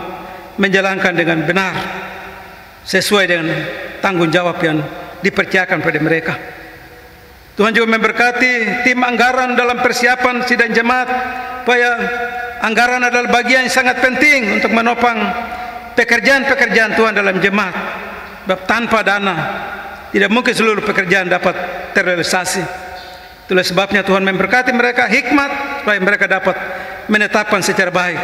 menjalankan dengan benar sesuai dengan tanggung jawab yang dipercayakan pada mereka. Tuhan juga memberkati tim anggaran dalam persiapan sidang jemaat, supaya anggaran adalah bagian yang sangat penting untuk menopang pekerjaan-pekerjaan Tuhan dalam jemaat. Tanpa dana tidak mungkin seluruh pekerjaan dapat terrealisasi. Itulah sebabnya Tuhan memberkati mereka hikmat supaya mereka dapat menetapkan secara baik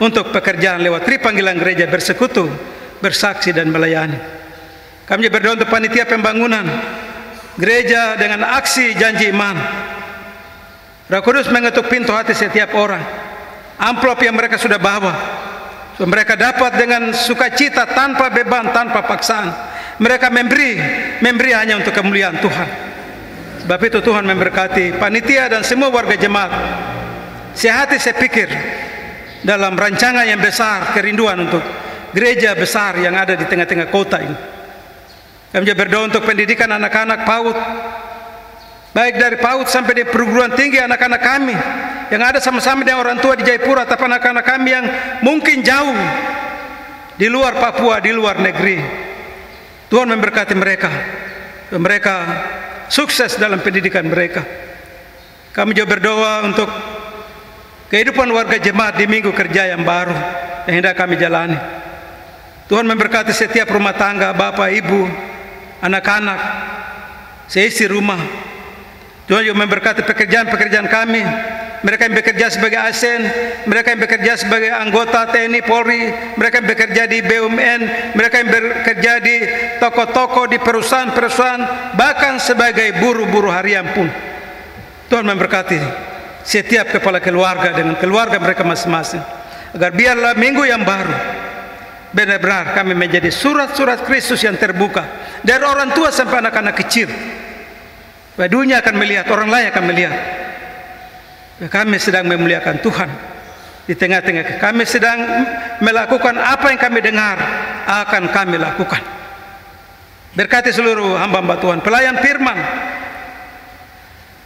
untuk pekerjaan lewat panggilan gereja, bersekutu, bersaksi dan melayani. Kami berdoa untuk panitia pembangunan gereja dengan aksi janji iman. Roh Kudus mengetuk pintu hati setiap orang. Amplop yang mereka sudah bawa, Mereka dapat dengan sukacita, tanpa beban, tanpa paksaan. Mereka memberi hanya untuk kemuliaan Tuhan. Sebab itu Tuhan memberkati panitia dan semua warga jemaat. Sehati saya pikir dalam rancangan yang besar, kerinduan untuk gereja besar yang ada di tengah-tengah kota ini. Kami juga berdoa untuk pendidikan anak-anak PAUD, baik dari PAUD sampai di perguruan tinggi anak-anak kami yang ada sama-sama dengan orang tua di Jayapura, atau anak-anak kami yang mungkin jauh di luar Papua, di luar negeri. Tuhan memberkati mereka, mereka sukses dalam pendidikan mereka. Kami juga berdoa untuk kehidupan warga jemaat di minggu kerja yang baru yang hendak kami jalani. Tuhan memberkati setiap rumah tangga, bapak, ibu, anak-anak, seisi rumah. Tuhan juga memberkati pekerjaan-pekerjaan kami. Mereka yang bekerja sebagai ASN, mereka yang bekerja sebagai anggota TNI Polri, mereka yang bekerja di BUMN, mereka yang bekerja di toko-toko, di perusahaan-perusahaan, bahkan sebagai buruh-buruh harian pun. Tuhan memberkati setiap kepala keluarga dengan keluarga mereka masing-masing, agar biarlah minggu yang baru benar-benar kami menjadi surat-surat Kristus yang terbuka dari orang tua sampai anak-anak kecil. Dunia akan melihat, orang lain akan melihat kami sedang memuliakan Tuhan di tengah-tengah. Kami sedang melakukan apa yang kami dengar akan kami lakukan. Berkati seluruh hamba-hamba Tuhan, pelayan firman,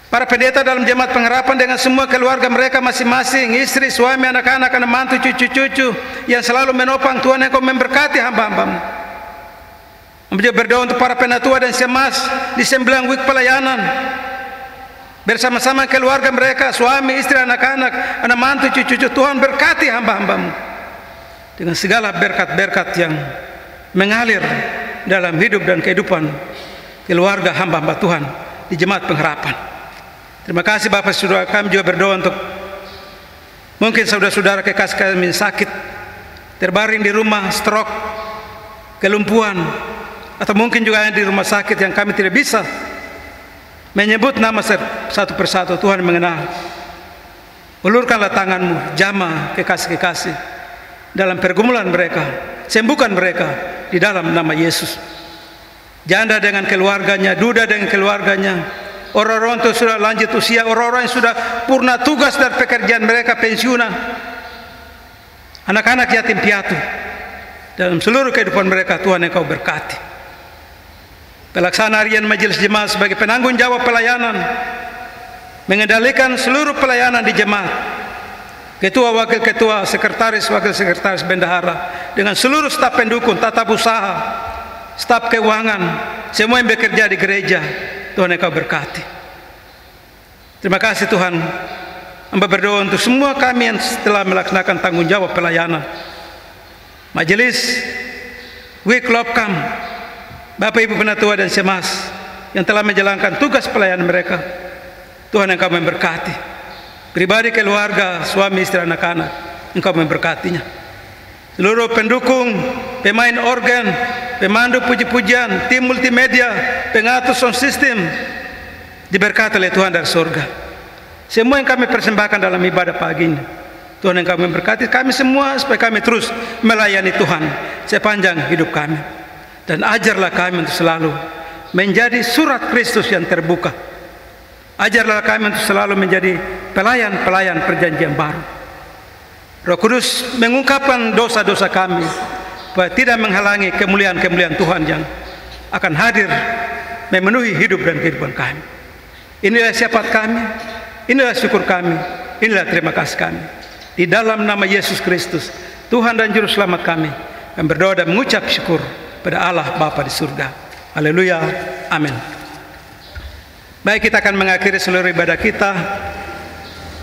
para pendeta dalam jemaat pengharapan dengan semua keluarga mereka masing-masing, istri, suami, anak-anak, anak mantu, cucu-cucu yang selalu menopang Tuhan, yang kau memberkati hamba-hambamu. Kami juga berdoa untuk para penatua dan semas di 9 week pelayanan, bersama-sama keluarga mereka, suami, istri, anak-anak, anak mantu, cucu-cucu. Tuhan berkati hamba-hambamu dengan segala berkat-berkat yang mengalir dalam hidup dan kehidupan keluarga hamba-hamba Tuhan di jemaat pengharapan. Terima kasih Bapak Saudara. Kami juga berdoa untuk mungkin saudara-saudara kekasih kami sakit, terbaring di rumah, stroke, kelumpuhan, atau mungkin juga yang di rumah sakit yang kami tidak bisa menyebut nama satu persatu. Tuhan mengenal. Ulurkanlah tanganmu, jamah kekasih-kekasih dalam pergumulan mereka, sembuhkan mereka di dalam nama Yesus. Janda dengan keluarganya, duda dengan keluarganya, orang-orang itu sudah lanjut usia, orang-orang yang sudah purna tugas dari pekerjaan mereka, pensiunan, anak-anak yatim piatu, dalam seluruh kehidupan mereka Tuhan Engkau berkati. Pelaksana harian majelis jemaat sebagai penanggung jawab pelayanan, mengendalikan seluruh pelayanan di jemaat, ketua, wakil ketua, sekretaris, wakil sekretaris, bendahara, dengan seluruh staf pendukung, tata usaha, staf keuangan, semua yang bekerja di gereja, Tuhan Engkau berkati. Terima kasih Tuhan. Hamba berdoa untuk semua kami yang telah melaksanakan tanggung jawab pelayanan, majelis Week Lopkam, Bapak Ibu Penatua dan Semas yang telah menjalankan tugas pelayanan mereka. Tuhan Engkau memberkati. Pribadi, keluarga, suami, istri, anak-anak, Engkau memberkatinya. Seluruh pendukung, pemain organ, pemandu puji-pujian, tim multimedia, pengatur sound system, diberkati oleh Tuhan dari surga. Semua yang kami persembahkan dalam ibadah pagi ini, Tuhan Engkau memberkati kami semua supaya kami terus melayani Tuhan sepanjang hidup kami. Dan ajarlah kami untuk selalu menjadi surat Kristus yang terbuka. Ajarlah kami untuk selalu menjadi pelayan-pelayan perjanjian baru. Roh Kudus mengungkapkan dosa-dosa kami supaya tidak menghalangi kemuliaan-kemuliaan Tuhan yang akan hadir memenuhi hidup dan kehidupan kami. Inilah syafaat kami, inilah syukur kami, inilah terima kasih kami. Di dalam nama Yesus Kristus, Tuhan dan Juru Selamat kami berdoa dan mengucap syukur pada Allah Bapa di surga. Haleluya. Amin. Baik, kita akan mengakhiri seluruh ibadah kita.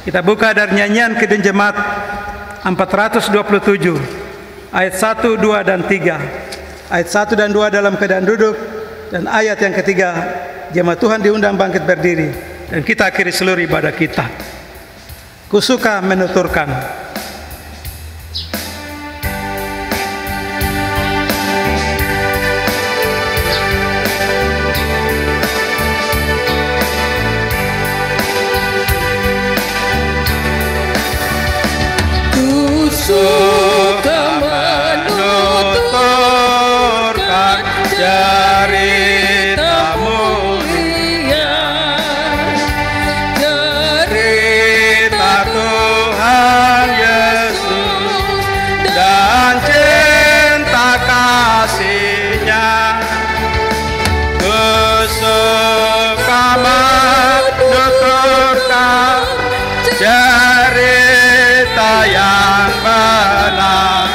Kita buka dari nyanyian Kidung Jemaat 427 ayat 1, 2 dan 3. Ayat 1 dan 2 dalam keadaan duduk, dan ayat yang ketiga jemaat Tuhan diundang bangkit berdiri, dan kita akhiri seluruh ibadah kita. Kusuka menuturkan. Suka cerita mulia, cerita Tuhan Yesus dan cinta kasih-Nya. Ku suka menuturkan cerita yang benar,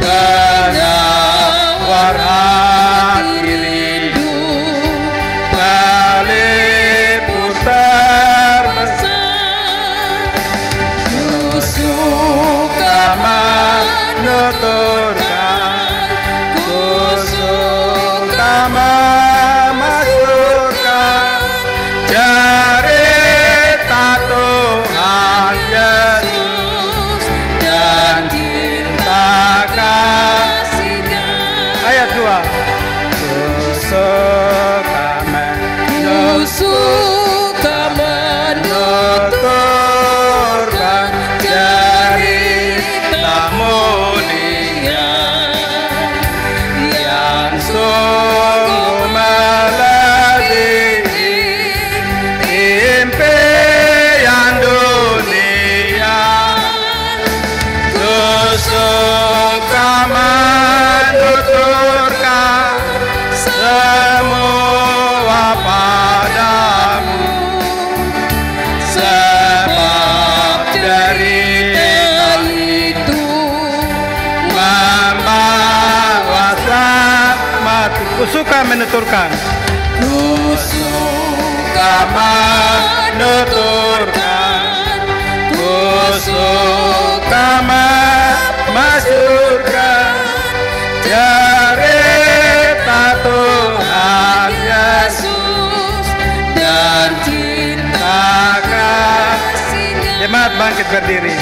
penawar hati rindu, pelipur terbesar. Ku suka menuturkan, ku suka memasukkan cerita Tuhan Yesus dan cinta kasih-Nya. Ayat 2. Ku suka menuturkan cerita mulia yang sungguh melebihi impian dunia. Ku suka menuturkan semua padamu, sebab derita itu membawa selamat. Ku suka menuturkan, ku suka menuturkan, ku suka memasukkan cerita Tuhan Yesus dan cinta kasih-Nya. Jemaat bangkit berdiri.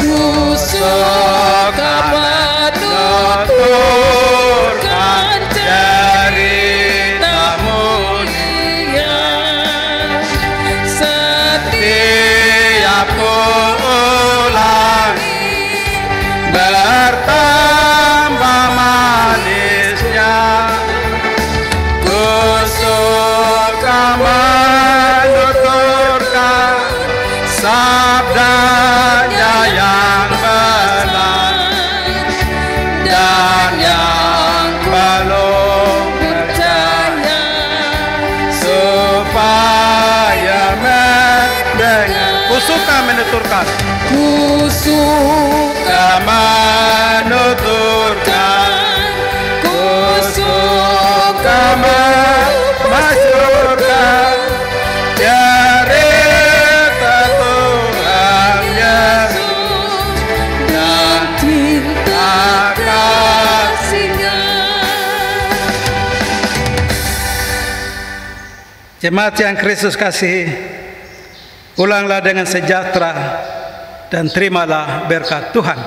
Ku suka menuturkan cerita mulia, setiap ku ulangi bertambah manisnya. Ku suka menuturkan sabda-Nya yang benar dan yang belum percaya supaya mendengar. Ku suka menuturkan, ku suka menuturkan, ku suka memasukkan cerita Tuhan Yesus dan cinta kasih-Nya. Jemaat yang Kristus kasihi, pulanglah dengan sejahtera dan terimalah berkat Tuhan.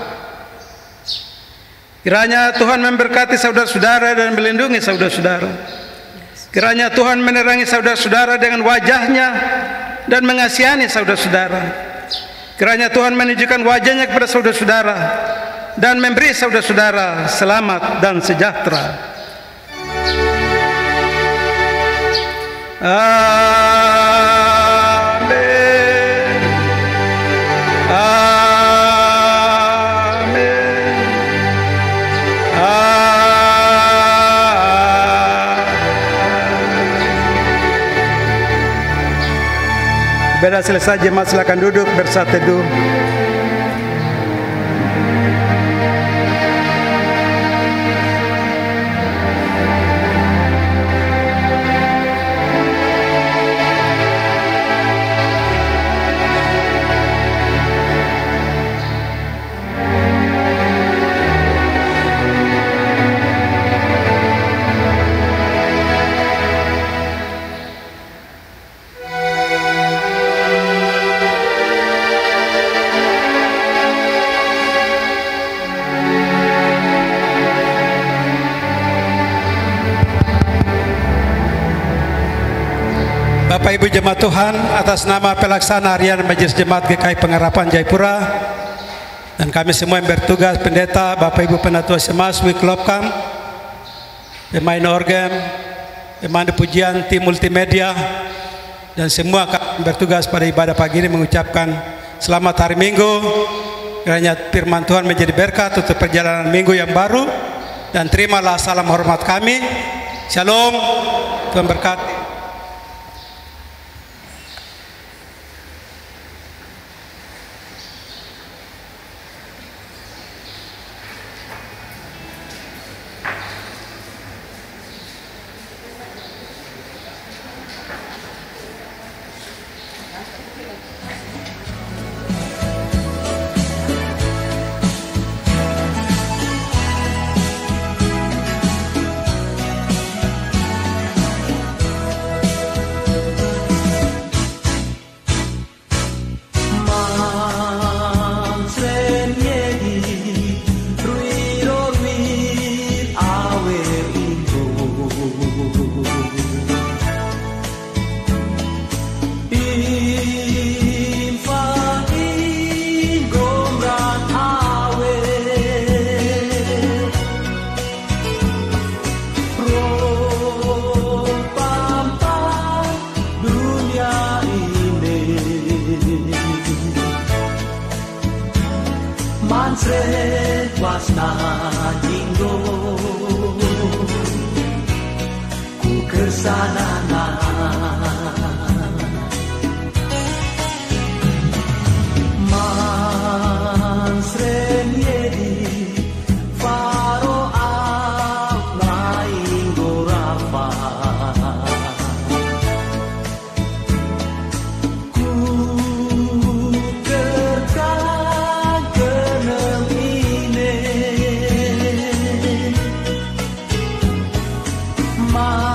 Kiranya Tuhan memberkati saudara-saudara dan melindungi saudara-saudara. Kiranya Tuhan menerangi saudara-saudara dengan wajah-Nya dan mengasihani saudara-saudara. Kiranya Tuhan menunjukkan wajah-Nya kepada saudara-saudara dan memberi saudara-saudara selamat dan sejahtera. Amin. Amin. Ibadah selesai, jemaat silakan duduk bersaat teduh. Bapak Ibu Jemaat Tuhan, atas nama pelaksana harian Majelis Jemaat GKI Pengharapan Jayapura, Dan kami semua yang bertugas, pendeta, Bapak Ibu Penatua Semas, Wiklopkam, pemain organ, pemain pujian, tim multimedia, dan semua kami bertugas pada ibadah pagi ini mengucapkan selamat hari Minggu. Kiranya firman Tuhan menjadi berkat untuk perjalanan minggu yang baru, dan terimalah salam hormat kami. Shalom, Tuhan berkati. Ma